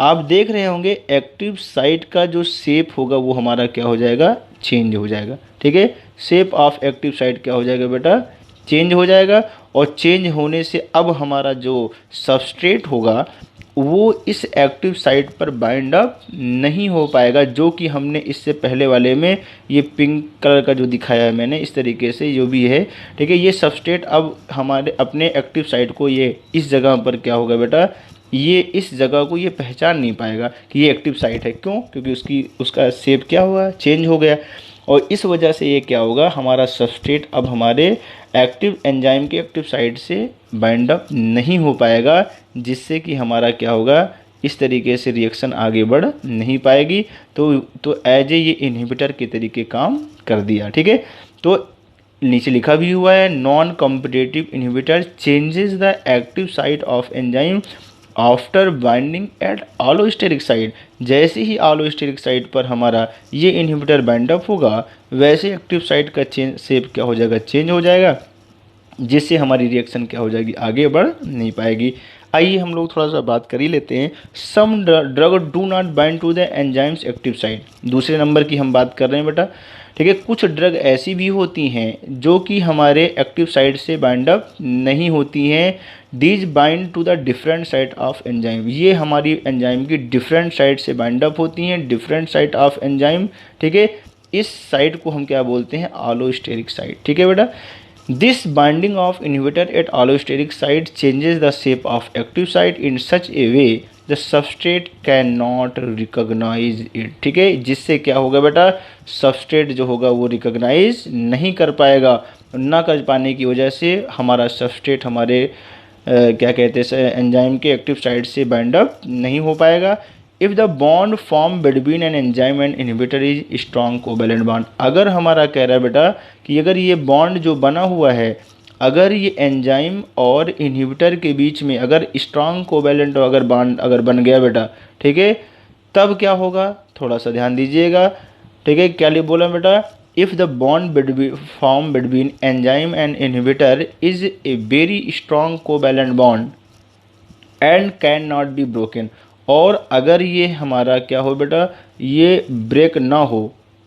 आप देख रहे होंगे एक्टिव साइट का जो शेप होगा वो हमारा क्या हो जाएगा, चेंज हो जाएगा। ठीक है, शेप ऑफ एक्टिव साइट क्या हो जाएगा बेटा, चेंज हो जाएगा। और चेंज होने से अब हमारा जो सबस्ट्रेट होगा वो इस एक्टिव साइट पर बाइंड अप नहीं हो पाएगा, जो कि हमने इससे पहले वाले में ये पिंक कलर का जो दिखाया है मैंने, इस तरीके से जो भी है। ठीक है, ये सबस्ट्रेट अब हमारे अपने एक्टिव साइट को ये इस जगह पर क्या होगा बेटा, ये इस जगह को ये पहचान नहीं पाएगा कि ये एक्टिव साइट है। क्यों? क्योंकि उसका शेप क्या हुआ, चेंज हो गया। और इस वजह से ये क्या होगा, हमारा सबस्ट्रेट अब हमारे एक्टिव एंजाइम के एक्टिव साइट से बाइंड अप नहीं हो पाएगा, जिससे कि हमारा क्या होगा, इस तरीके से रिएक्शन आगे बढ़ नहीं पाएगी। तो एज ए ये इनहिबिटर के तरीके काम कर दिया। ठीक है, तो नीचे लिखा भी हुआ है, non competitive inhibitor changes the active site of enzyme after binding at allosteric site. जैसे ही आलोस्टेरिक साइट पर हमारा ये इनहिबिटर बाइंड अप होगा, वैसे एक्टिव साइट का शेप क्या हो जाएगा, चेंज हो जाएगा, जिससे हमारी रिएक्शन क्या हो जाएगी, आगे बढ़ नहीं पाएगी। आइए हम लोग थोड़ा सा बात कर ही लेते हैं। Some drug do not bind to the enzyme's active site. दूसरे नंबर की हम बात कर रहे हैं बेटा। ठीक है, कुछ ड्रग ऐसी भी होती हैं जो कि हमारे एक्टिव साइट से बाइंड अप नहीं होती हैं। These bind to the different site of enzyme. ये हमारी एंजाइम की डिफरेंट साइट से बाइंड अप होती हैं, डिफरेंट साइट ऑफ एंजाइम। ठीक है, इस साइट को हम क्या बोलते हैं, आलोस्टेरिक साइट। ठीक है बेटा, this binding of inhibitor at allosteric site changes the shape of active site in such a way the substrate can not recognize it. ठीक है, जिससे क्या होगा बेटा, सबस्ट्रेट जो होगा वो रिकॉग्नाइज नहीं कर पाएगा। ना कर पाने की वजह से हमारा सबस्ट्रेट हमारे क्या कहते हैं, एंजाइम के एक्टिव साइट से बाइंड अप नहीं हो पाएगा। If the bond form between an enzyme and inhibitor is strong covalent bond. अगर हमारा कह रहा है बेटा कि अगर ये बॉन्ड जो बना हुआ है, अगर ये एंजाइम और इनहिबिटर के बीच में अगर स्ट्रॉन्ग कोवैलेंट अगर बॉन्ड अगर बन गया बेटा, ठीक है, तब क्या होगा, थोड़ा सा ध्यान दीजिएगा। ठीक है, क्या बोला बेटा, if the bond formed between enzyme and inhibitor is a very strong covalent bond and cannot be broken। और अगर ये हमारा क्या हो बेटा, ये ब्रेक ना हो,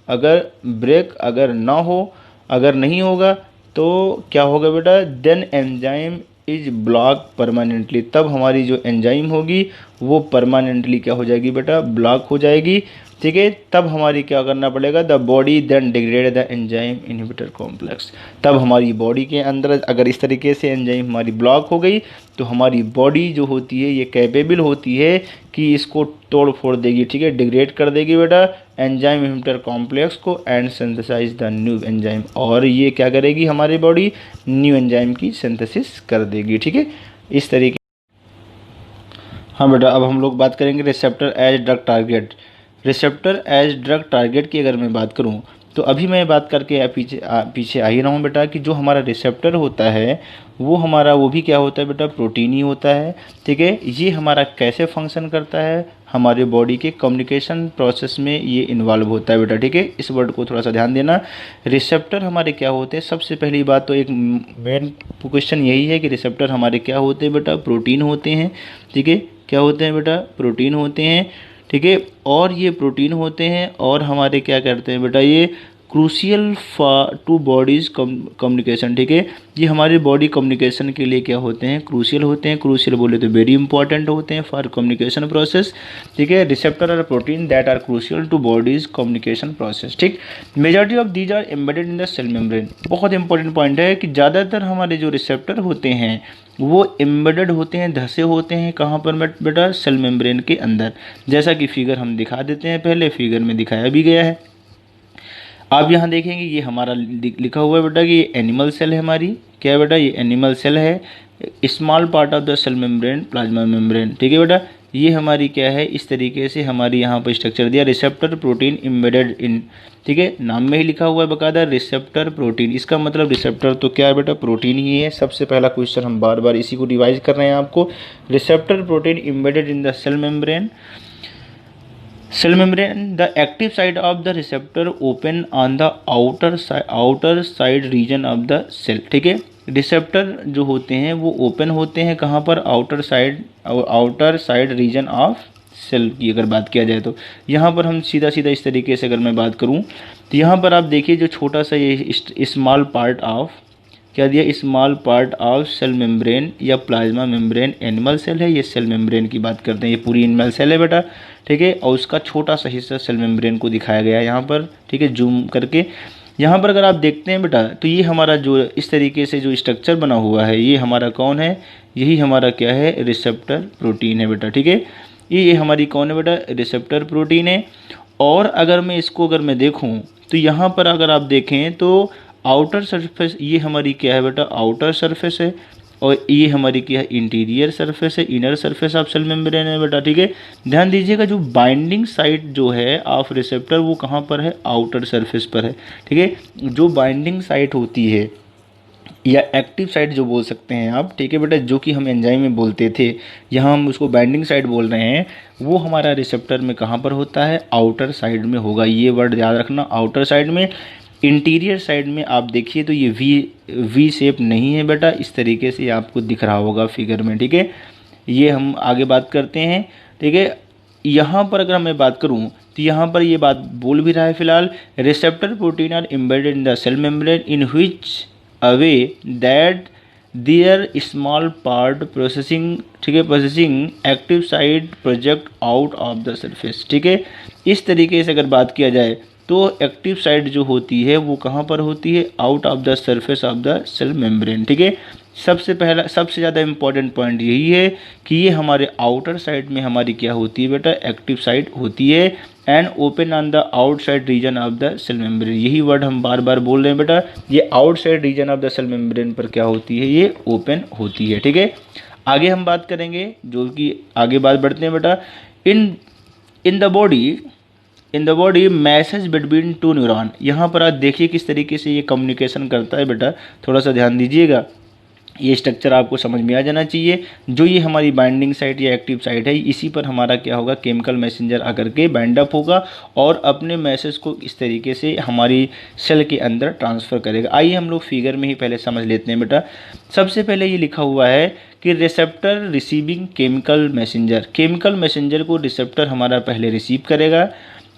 अगर ना हो, अगर नहीं होगा तो क्या होगा बेटा, then enzyme is block permanently. तब हमारी जो एंजाइम होगी वो परमानेंटली क्या हो जाएगी बेटा, ब्लॉक हो जाएगी। ठीक है, तब हमारी क्या करना पड़ेगा, the body then degrade the enzyme inhibitor complex. तब हमारी बॉडी के अंदर अगर इस तरीके से एंजाइम हमारी ब्लॉक हो गई तो हमारी बॉडी जो होती है ये कैपेबल होती है कि इसको तोड़ फोड़ देगी। ठीक है, डिग्रेड कर देगी बेटा एंजाइम इनहिबिटर कॉम्प्लेक्स को and synthesise the new enzyme. और ये क्या करेगी, हमारी बॉडी न्यू एंजाइम की सिंथेसिस कर देगी। ठीक है, इस तरीके। हाँ बेटा, अब हम लोग बात करेंगे receptor as drug target. Receptor as drug target की अगर मैं बात करूं तो अभी मैं बात करके पीछे आ ही रहा हूँ बेटा कि जो हमारा रिसेप्टर होता है वो हमारा वो भी क्या होता है बेटा, प्रोटीन ही होता है। ठीक है, ये हमारा कैसे फंक्शन करता है, हमारे बॉडी के कम्युनिकेशन प्रोसेस में ये इन्वॉल्व होता है बेटा। ठीक है, इस वर्ड को थोड़ा सा ध्यान देना। रिसेप्टर हमारे क्या होते हैं, सबसे पहली बात तो एक मेन क्वेश्चन यही है कि रिसेप्टर हमारे क्या होते हैं बेटा, प्रोटीन होते हैं। ठीक है, क्या होते हैं बेटा, प्रोटीन होते हैं। ठीक है, और ये प्रोटीन होते हैं और हमारे क्या करते हैं बेटा, ये क्रूशियल टू बॉडीज़ कम्युनिकेशन। ठीक है, ये हमारी बॉडी कम्युनिकेशन के लिए क्या होते हैं, क्रूशियल होते हैं। क्रूशियल बोले तो वेरी इंपॉर्टेंट होते हैं फॉर कम्युनिकेशन प्रोसेस। ठीक है, receptor are protein that are crucial to body's communication process. ठीक, majority of these are embedded in the cell membrane. बहुत इंपॉर्टेंट पॉइंट है कि ज़्यादातर हमारे जो रिसेप्टर होते हैं वो एम्बेडेड होते हैं, धसे होते हैं कहाँ पर बेटा, सेल मेम्ब्रेन के अंदर। जैसा कि फिगर हम दिखा देते हैं, पहले फिगर में दिखाया भी गया है। आप यहाँ देखेंगे ये हमारा लिखा हुआ है बेटा कि ये एनिमल सेल है हमारी, क्या है बेटा, ये एनिमल सेल है। Small part of the cell membrane plasma membrane. ठीक है बेटा, ये हमारी क्या है, इस तरीके से हमारी यहाँ पर स्ट्रक्चर दिया, रिसेप्टर प्रोटीन इम्बेडेड इन, ठीक है, नाम में ही लिखा हुआ है बकायदा रिसेप्टर प्रोटीन। इसका मतलब रिसेप्टर तो क्या है बेटा, प्रोटीन ही है। सबसे पहला क्वेश्चन हम बार बार इसी को रिवाइज कर रहे हैं आपको, receptor protein embedded in the cell membrane, cell membrane the active side of the receptor open on the outer side region of the cell, ठीक है। रिसेप्टर जो होते हैं वो ओपन होते हैं कहाँ पर, outer side region of cell की अगर बात किया जाए तो यहाँ पर हम सीधा सीधा इस तरीके से अगर मैं बात करूँ तो यहाँ पर आप देखिए जो छोटा सा ये स्मॉल पार्ट ऑफ क्या दिया, small part of cell membrane या प्लाज्मा मेम्ब्रेन एनिमल सेल है, ये सेल मेम्ब्रेन की बात करते हैं, ये पूरी एनिमल सेल है बेटा, ठीक है। और उसका छोटा सा हिस्सा सेल मेम्ब्रेन को दिखाया गया है यहाँ पर, ठीक है, जूम करके। यहाँ पर अगर आप देखते हैं बेटा तो ये हमारा जो इस तरीके से जो स्ट्रक्चर बना हुआ है ये हमारा कौन है, यही हमारा क्या है, रिसेप्टर प्रोटीन है बेटा, ठीक है। ये हमारी कौन है बेटा, रिसेप्टर प्रोटीन है। और अगर मैं इसको अगर मैं देखूँ तो यहाँ पर अगर आप देखें तो आउटर सरफेस ये हमारी क्या है बेटा, आउटर सरफेस है, और ये हमारी क्या है, इंटीरियर सरफेस है, inner surface of cell membrane है बेटा, ठीक है। ध्यान दीजिएगा जो बाइंडिंग साइट जो है ऑफ रिसेप्टर वो कहाँ पर है, आउटर सरफेस पर है, ठीक है। जो बाइंडिंग साइट होती है या एक्टिव साइट जो बोल सकते हैं आप, ठीक है बेटा, जो कि हम एंजाइम में बोलते थे, यहाँ हम उसको बाइंडिंग साइट बोल रहे हैं, वो हमारा रिसेप्टर में कहाँ पर होता है, आउटर साइड में होगा। ये वर्ड याद रखना, आउटर साइड में। इंटीरियर साइड में आप देखिए तो ये वी शेप नहीं है बेटा, इस तरीके से आपको दिख रहा होगा फिगर में, ठीक है। ये हम आगे बात करते हैं, ठीक है। यहाँ पर अगर मैं बात करूँ तो यहाँ पर ये बात बोल भी रहा है फिलहाल, receptor protein are embedded in the cell membrane in which away that their small part processing, ठीक है, processing active side project out of the surface, ठीक है। इस तरीके से अगर बात किया जाए तो एक्टिव साइड जो होती है वो कहाँ पर होती है, out of the surface of the cell membrane, ठीक है। सबसे पहला सबसे ज़्यादा इंपॉर्टेंट पॉइंट यही है कि ये हमारे आउटर साइड में हमारी क्या होती है बेटा, एक्टिव साइड होती है, and open on the outside region of the cell membrane. यही वर्ड हम बार बार बोल रहे हैं बेटा, ये outside region of the cell membrane पर क्या होती है, ये ओपन होती है, ठीक है। आगे हम बात करेंगे, जो कि आगे बात बढ़ते हैं बेटा, इन the body message between two neuron. यहाँ पर आप देखिए किस तरीके से ये कम्युनिकेशन करता है बेटा, थोड़ा सा ध्यान दीजिएगा, ये स्ट्रक्चर आपको समझ में आ जाना चाहिए। जो ये हमारी बाइंडिंग साइट या एक्टिव साइट है, इसी पर हमारा क्या होगा, केमिकल मैसेंजर आकर के बाइंड अप होगा और अपने मैसेज को इस तरीके से हमारी सेल के अंदर ट्रांसफ़र करेगा। आइए हम लोग फिगर में ही पहले समझ लेते हैं बेटा। सबसे पहले ये लिखा हुआ है कि receptor receiving chemical messenger, chemical messenger को रिसेप्टर हमारा पहले रिसीव करेगा,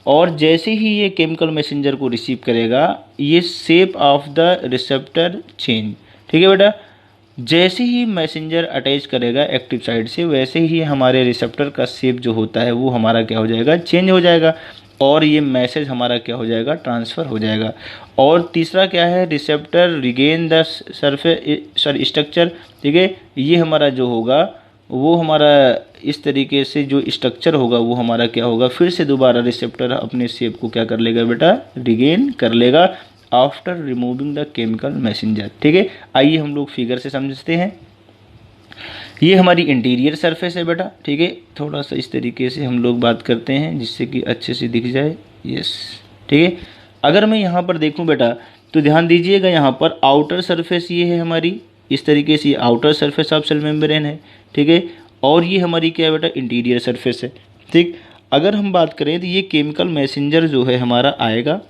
और जैसे ही ये केमिकल मैसेंजर को रिसीव करेगा ये shape of the receptor change, ठीक है बेटा। जैसे ही मैसेंजर अटैच करेगा एक्टिव साइड से, वैसे ही हमारे रिसेप्टर का शेप जो होता है वो हमारा क्या हो जाएगा, चेंज हो जाएगा, और ये मैसेज हमारा क्या हो जाएगा, ट्रांसफ़र हो जाएगा। और तीसरा क्या है, receptor regain the surface structure, ठीक है। ये हमारा जो होगा वो हमारा इस तरीके से जो स्ट्रक्चर होगा वो हमारा क्या होगा, फिर से दोबारा रिसेप्टर अपने शेप को क्या कर लेगा बेटा, रिगेन कर लेगा after removing the chemical messenger, ठीक है। आइए हम लोग फिगर से समझते हैं। ये हमारी इंटीरियर सरफेस है बेटा, ठीक है। थोड़ा सा इस तरीके से हम लोग बात करते हैं जिससे कि अच्छे से दिख जाए, यस, ठीक है। अगर मैं यहाँ पर देखूँ बेटा तो ध्यान दीजिएगा, यहाँ पर आउटर सरफेस ये है हमारी, इस तरीके से outer surface of cell membrane है, ठीक है। और ये हमारी क्या है बेटा, इंटीरियर सरफेस है, ठीक। अगर हम बात करें तो ये केमिकल मैसेंजर जो है हमारा आएगा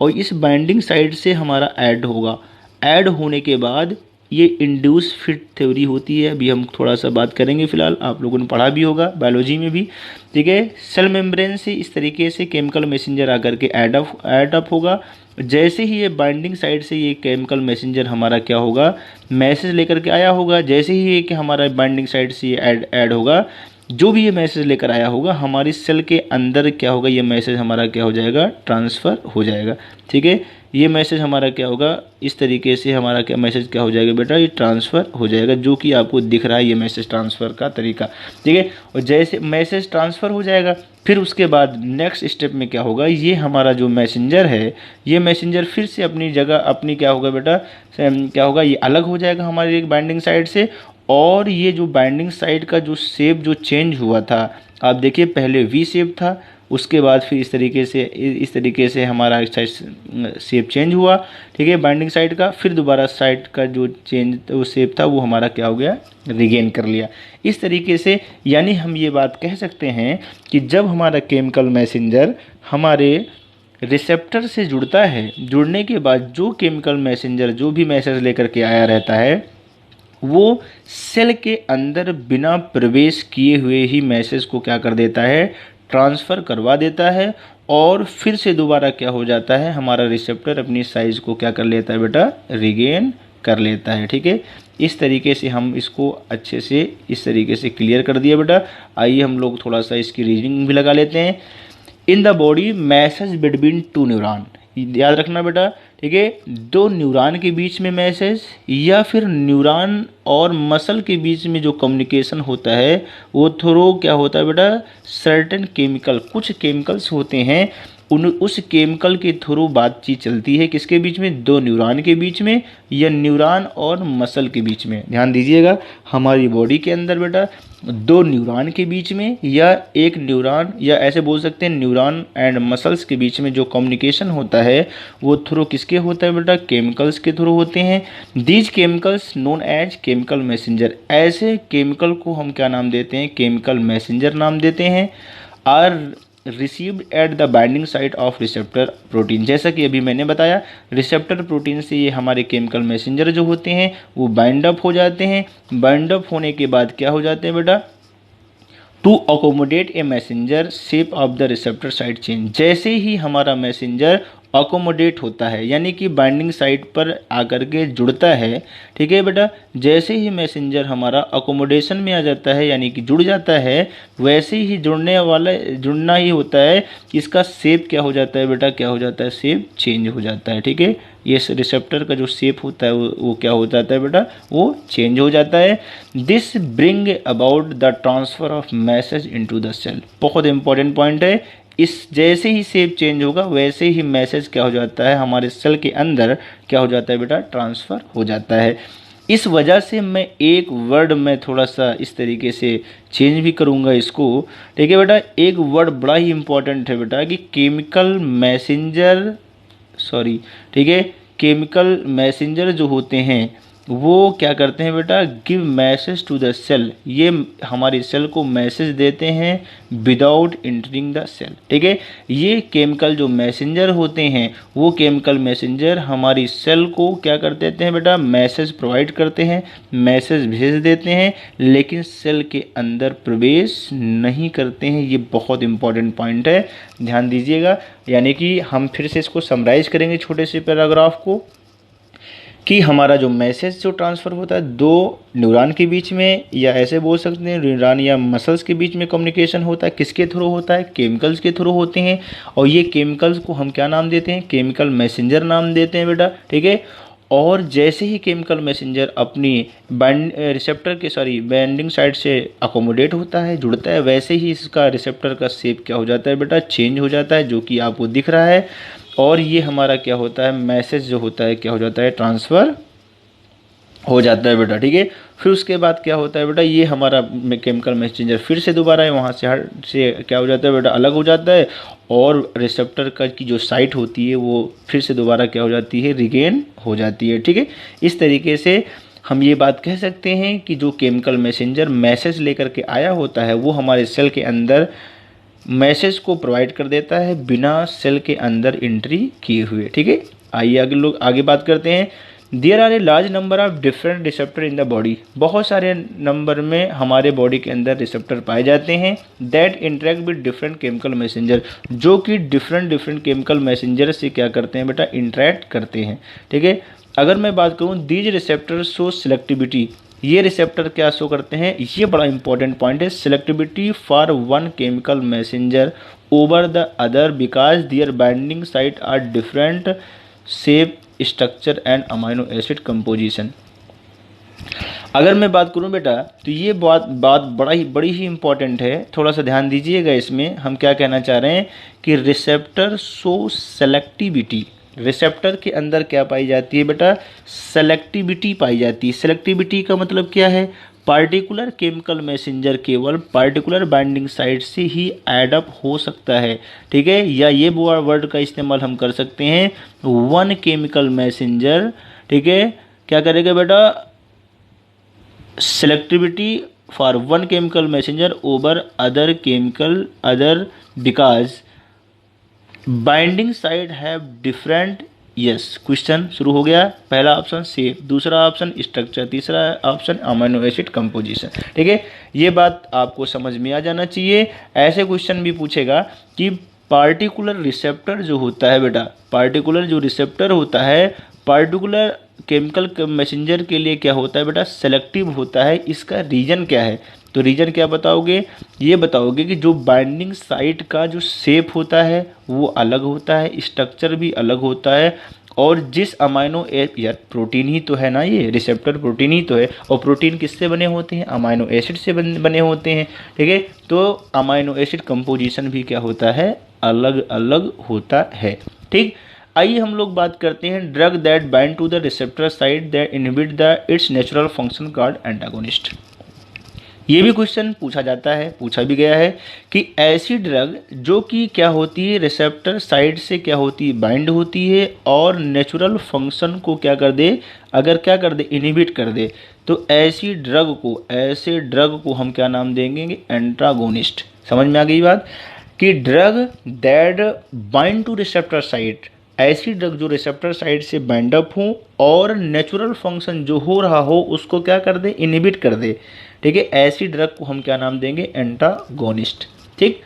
और इस बाइंडिंग साइड से हमारा ऐड होगा। ऐड होने के बाद ये इंड्यूस फिट थ्योरी होती है, अभी हम थोड़ा सा बात करेंगे, फिलहाल आप लोगों ने पढ़ा भी होगा बायोलॉजी में भी, ठीक है। सेल मेम्ब्रेन से इस तरीके से केमिकल मैसेंजर आकर के ऐड अप होगा। जैसे ही ये बाइंडिंग साइड से ये केमिकल मैसेंजर हमारा क्या होगा, मैसेज लेकर के आया होगा, जैसे ही ये कि हमारा बाइंडिंग साइड से ये ऐड होगा, जो भी ये मैसेज लेकर आया होगा हमारी सेल के अंदर क्या होगा, ये मैसेज हमारा क्या हो जाएगा, ट्रांसफ़र हो जाएगा, ठीक है। ये मैसेज हमारा क्या होगा, इस तरीके से हमारा क्या मैसेज क्या हो जाएगा बेटा, ये ट्रांसफ़र हो जाएगा, जो कि आपको दिख रहा है ये मैसेज ट्रांसफ़र का तरीका, ठीक है। और जैसे मैसेज ट्रांसफ़र हो जाएगा फिर उसके बाद नेक्स्ट स्टेप में क्या होगा, ये हमारा जो मैसेंजर है, ये मैसेंजर फिर से अपनी जगह अपनी क्या होगा बेटा, क्या होगा, ये अलग हो जाएगा हमारी एक बाइंडिंग साइड से, और ये जो बाइंडिंग साइट का जो शेप जो चेंज हुआ था, आप देखिए पहले वी शेप था, उसके बाद फिर इस तरीके से हमारा शेप चेंज हुआ, ठीक है, बाइंडिंग साइड का, फिर दोबारा साइड का जो चेंज वो शेप था वो हमारा क्या हो गया, रिगेन कर लिया। इस तरीके से यानी हम ये बात कह सकते हैं कि जब हमारा केमिकल मैसेंजर हमारे रिसेप्टर से जुड़ता है, जुड़ने के बाद जो केमिकल मैसेंजर जो भी मैसेज लेकर के आया रहता है वो सेल के अंदर बिना प्रवेश किए हुए ही मैसेज को क्या कर देता है, ट्रांसफ़र करवा देता है, और फिर से दोबारा क्या हो जाता है, हमारा रिसेप्टर अपनी साइज़ को क्या कर लेता है बेटा, रिगेन कर लेता है। ठीक है, इस तरीके से हम इसको अच्छे से इस तरीके से क्लियर कर दिया बेटा। आइए हम लोग थोड़ा सा इसकी रीजनिंग भी लगा लेते हैं। इन the body message between two neuron, याद रखना बेटा, ठीक है, दो न्यूरॉन के बीच में मैसेज या फिर न्यूरॉन और मसल के बीच में जो कम्युनिकेशन होता है वो थ्रू क्या होता है बेटा, सर्टेन केमिकल, कुछ केमिकल्स होते हैं उस केमिकल के थ्रू बातचीत चलती है, किसके बीच में, दो न्यूरॉन के बीच में या न्यूरॉन और मसल के बीच में। ध्यान दीजिएगा, हमारी बॉडी के अंदर बेटा दो न्यूरॉन के बीच में या एक न्यूरॉन, या ऐसे बोल सकते हैं न्यूरॉन एंड मसल्स के बीच में जो कम्युनिकेशन होता है वो थ्रू किसके होता है बेटा, केमिकल्स के थ्रू होते हैं। These chemicals known as chemical messenger, ऐसे केमिकल को हम क्या नाम देते हैं, केमिकल मैसेंजर नाम देते हैं। Are received at the binding site of receptor protein, जैसा कि अभी मैंने बताया रिसेप्टर प्रोटीन से ये हमारे केमिकल मैसेंजर जो होते हैं वो बाइंड अप हो जाते हैं। बाइंड अप होने के बाद क्या हो जाते हैं बेटा, to accommodate a messenger shape of the receptor side change, जैसे ही हमारा मैसेंजर अकोमोडेट होता है यानी कि बाइंडिंग साइट पर आकर के जुड़ता है, ठीक है बेटा, जैसे ही मैसेंजर हमारा अकोमोडेशन में आ जाता है यानी कि जुड़ जाता है, वैसे ही जुड़ना ही होता है, इसका शेप क्या हो जाता है बेटा, क्या हो जाता है, शेप चेंज हो जाता है। ठीक है, ये रिसेप्टर का जो शेप होता है वो क्या हो जाता है बेटा, वो चेंज हो जाता है। This bring about the transfer of message into the cell, बहुत इंपॉर्टेंट पॉइंट है, इस जैसे ही शेप चेंज होगा वैसे ही मैसेज क्या हो जाता है, हमारे सेल के अंदर क्या हो जाता है बेटा, ट्रांसफ़र हो जाता है। इस वजह से मैं एक वर्ड में थोड़ा सा इस तरीके से चेंज भी करूँगा इसको, ठीक है बेटा। एक वर्ड बड़ा ही इंपॉर्टेंट है बेटा कि केमिकल मैसेंजर, सॉरी, ठीक है, केमिकल मैसेंजर जो होते हैं वो क्या करते हैं बेटा, give message to the cell, ये हमारी सेल को मैसेज देते हैं विदाउट इंटरिंग द सेल। ठीक है, ये केमिकल जो मैसेंजर होते हैं वो केमिकल मैसेंजर हमारी सेल को क्या कर देते हैं बेटा, मैसेज प्रोवाइड करते हैं, मैसेज भेज देते हैं, लेकिन सेल के अंदर प्रवेश नहीं करते हैं। ये बहुत इंपॉर्टेंट पॉइंट है, ध्यान दीजिएगा। यानी कि हम फिर से इसको समराइज करेंगे छोटे से पैराग्राफ को कि हमारा जो मैसेज जो ट्रांसफ़र होता है दो न्यूरॉन के बीच में, या ऐसे बोल सकते हैं न्यूरॉन या मसल्स के बीच में कम्युनिकेशन होता है, किसके थ्रू होता है, केमिकल्स के थ्रू होते हैं, और ये केमिकल्स को हम क्या नाम देते हैं, केमिकल मैसेंजर नाम देते हैं बेटा। ठीक है, और जैसे ही केमिकल मैसेंजर अपनी बाइंडिंग साइट से अकोमोडेट होता है, जुड़ता है, वैसे ही इसका रिसेप्टर का शेप क्या हो जाता है बेटा, चेंज हो जाता है, जो कि आपको दिख रहा है। और ये हमारा क्या होता है, मैसेज जो होता है क्या हो जाता है, ट्रांसफ़र हो जाता है बेटा। ठीक है, फिर उसके बाद क्या होता है बेटा, ये हमारा केमिकल मैसेंजर फिर से दोबारा वहाँ से क्या हो जाता है बेटा, अलग हो जाता है, और रिसेप्टर का की जो साइट होती है वो फिर से दोबारा क्या हो जाती है, रिगेन हो जाती है। ठीक है, इस तरीके से हम ये बात कह सकते हैं कि जो केमिकल मैसेंजर मैसेज लेकर के आया होता है वो हमारे सेल के अंदर मैसेज को प्रोवाइड कर देता है बिना सेल के अंदर एंट्री किए हुए। ठीक है, आइए आगे बात करते हैं। There are a large number of different receptor in the body, बहुत सारे नंबर में हमारे बॉडी के अंदर रिसेप्टर पाए जाते हैं that interact with different chemical messenger, जो कि डिफरेंट केमिकल मैसेंजर से क्या करते हैं बेटा, इंटरेक्ट करते हैं। ठीक है, अगर मैं बात करूँ दीज रिसेप्टर शो सिलेक्टिविटी, ये रिसेप्टर क्या शो करते हैं, ये बड़ा इंपॉर्टेंट पॉइंट है, selectivity for one chemical messenger over the other because their binding site are different shape, structure and amino acid composition. अगर मैं बात करूं बेटा तो ये बात बड़ी ही इंपॉर्टेंट है, थोड़ा सा ध्यान दीजिएगा। इसमें हम क्या कहना चाह रहे हैं कि रिसेप्टर शो सेलेक्टिविटी, रिसेप्टर के अंदर क्या पाई जाती है बेटा, सेलेक्टिविटी पाई जाती है। सेलेक्टिविटी का मतलब क्या है, पार्टिकुलर केमिकल मैसेंजर केवल पार्टिकुलर बाइंडिंग साइट से ही एड अप हो सकता है, ठीक है। या ये वर्ड का इस्तेमाल हम कर सकते हैं, वन केमिकल मैसेंजर, ठीक है, क्या करेगा बेटा, selectivity for one chemical messenger over other because binding site have different. Yes, question शुरू हो गया। पहला ऑप्शन सेफ, दूसरा ऑप्शन स्ट्रक्चर, तीसरा ऑप्शन अमीनो एसिड कंपोजिशन, ठीक है। ये बात आपको समझ में आ जाना चाहिए। ऐसे क्वेश्चन भी पूछेगा कि पार्टिकुलर रिसेप्टर जो होता है बेटा, पार्टिकुलर जो रिसेप्टर होता है पार्टिकुलर केमिकल मैसेंजर के लिए क्या होता है बेटा, सेलेक्टिव होता है। इसका रीजन क्या है, तो रीजन क्या बताओगे, ये बताओगे कि जो बाइंडिंग साइट का जो शेप होता है वो अलग होता है, स्ट्रक्चर भी अलग होता है, और जिस अमाइनो यार प्रोटीन ही तो है ना, ये रिसेप्टर प्रोटीन ही तो है, और प्रोटीन किससे बने होते हैं, अमाइनो एसिड से बने होते हैं, ठीक है। तो अमाइनो एसिड कंपोजिशन भी क्या होता है, अलग अलग होता है, ठीक। आइए हम लोग बात करते हैं drug that bind to the receptor site that inhibit the its natural function called antagonist. ये भी क्वेश्चन पूछा जाता है, पूछा भी गया है कि ऐसी ड्रग जो कि क्या होती है, रिसेप्टर साइट से क्या होती है, बाइंड होती है और नेचुरल फंक्शन को क्या कर दे, अगर क्या कर दे, इनहिबिट कर दे, तो ऐसे ड्रग को हम क्या नाम देंगे, एंटागोनिस्ट। समझ में आ गई बात, कि drug that bind two receptor site, ऐसी ड्रग जो रिसेप्टर साइट से बाइंड अप हो और नेचुरल फंक्शन जो हो रहा हो उसको क्या कर दे, इनहिबिट कर दे, ठीक है। ऐसी ड्रग को हम क्या नाम देंगे, एंटागोनिस्ट, ठीक।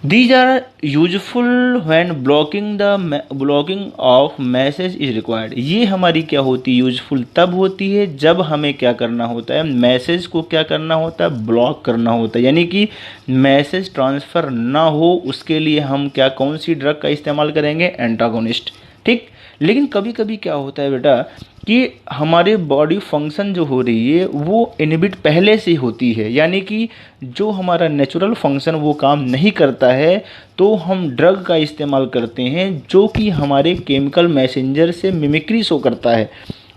These are useful when blocking of message is required. ये हमारी क्या होती है, यूजफुल तब होती है जब हमें क्या करना होता है, मैसेज को क्या करना होता है, ब्लॉक करना होता है, यानी कि मैसेज ट्रांसफ़र ना हो, उसके लिए हम क्या, कौन सी ड्रग का इस्तेमाल करेंगे, एंटागोनिस्ट, ठीक। लेकिन कभी कभी क्या होता है बेटा कि हमारे बॉडी फंक्शन जो हो रही है वो इनहिबिट पहले से होती है, यानी कि जो हमारा नेचुरल फंक्शन वो काम नहीं करता है, तो हम ड्रग का इस्तेमाल करते हैं जो कि हमारे केमिकल मैसेंजर से मिमिक्री शो करता है।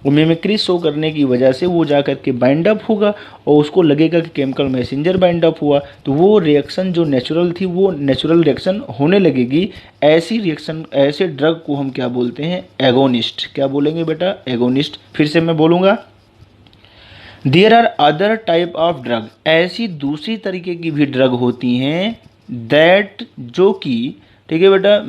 वो मिमिक्री शो करने की वजह से वो जा कर के बाइंड अप होगा और उसको लगेगा कि केमिकल मैसेंजर बाइंड अप हुआ, तो वो रिएक्शन जो नेचुरल थी वो नेचुरल रिएक्शन होने लगेगी। ऐसी रिएक्शन, ऐसे ड्रग को हम क्या बोलते हैं, एगोनिस्ट। क्या बोलेंगे बेटा, एगोनिस्ट। फिर से मैं बोलूँगा, there are other type of drug, ऐसी दूसरी तरीके की भी ड्रग होती हैं दैट, जो कि, ठीक है बेटा,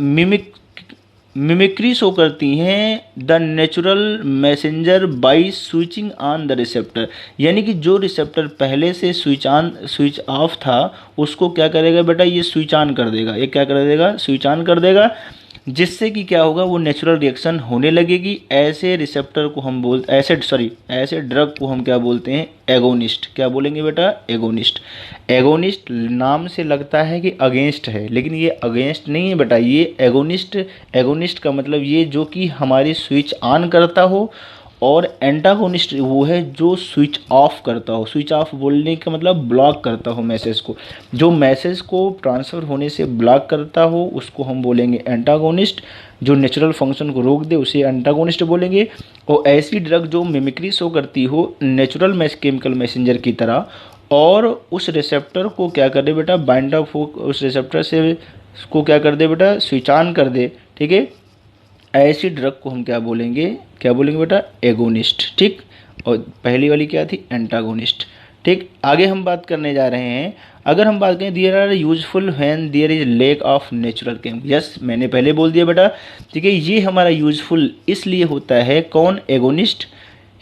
मिमिक्री शो करती हैं the natural messenger by switching on the receptor, यानी कि जो रिसेप्टर पहले से स्विच ऑफ था उसको क्या करेगा बेटा, ये स्विच ऑन कर देगा, ये क्या कर देगा, स्विच ऑन कर देगा, जिससे कि क्या होगा, वो नेचुरल रिएक्शन होने लगेगी। ऐसे रिसेप्टर को हम ऐसे ड्रग को हम क्या बोलते हैं, एगोनिस्ट। क्या बोलेंगे बेटा, एगोनिस्ट। एगोनिस्ट नाम से लगता है कि अगेंस्ट है, लेकिन ये अगेंस्ट नहीं है बेटा, ये एगोनिस्ट। एगोनिस्ट का मतलब ये जो कि हमारी स्विच ऑन करता हो, और एंटागोनिस्ट वो है जो स्विच ऑफ करता हो। स्विच ऑफ बोलने का मतलब ब्लॉक करता हो मैसेज को, जो मैसेज को ट्रांसफ़र होने से ब्लॉक करता हो उसको हम बोलेंगे एंटागोनिस्ट। जो नेचुरल फंक्शन को रोक दे उसे एंटागोनिस्ट बोलेंगे। और ऐसी ड्रग जो मिमिक्री शो करती हो नेचुरल केमिकल मैसेंजर की तरह, और उस रिसेप्टर को क्या कर दे बेटा, बाइंड अप हो, उस रिसेप्टर से उसको क्या कर दे बेटा, स्विच ऑन कर दे, ठीक है। ऐसी ड्रग को हम क्या बोलेंगे बेटा, एगोनिस्ट, ठीक। और पहली वाली क्या थी, एंटागोनिस्ट, ठीक। आगे हम बात करने जा रहे हैं, अगर हम बात करें there are useful when there is lack of natural chemical. Yes, मैंने पहले बोल दिया बेटा, ठीक है। ये हमारा यूजफुल इसलिए होता है, कौन, एगोनिस्ट,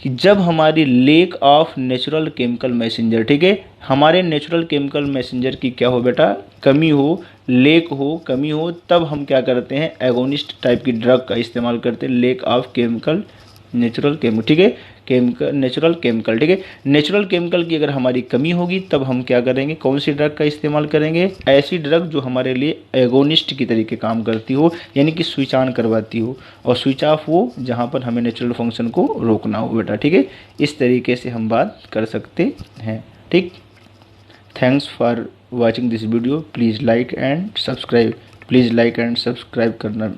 कि जब हमारी lake of natural chemical messenger, ठीक है, हमारे नेचुरल केमिकल मैसेंजर की क्या हो बेटा, कमी हो, लेक हो, कमी हो, तब हम क्या करते हैं, एगोनिस्ट टाइप की ड्रग का इस्तेमाल करते हैं। Lake of chemical, natural chemical, ठीक है, नेचुरल केमिकल, ठीक है। नेचुरल केमिकल की अगर हमारी कमी होगी तब हम क्या करेंगे, कौन सी ड्रग का इस्तेमाल करेंगे, ऐसी ड्रग जो हमारे लिए एगोनिस्ट की तरीके काम करती हो, यानी कि स्विच ऑन करवाती हो, और स्विच ऑफ हो जहाँ पर हमें नेचुरल फंक्शन को रोकना हो बेटा, ठीक है। इस तरीके से हम बात कर सकते हैं, ठीक। Thanks for watching this video, please like and subscribe, please like and subscribe करना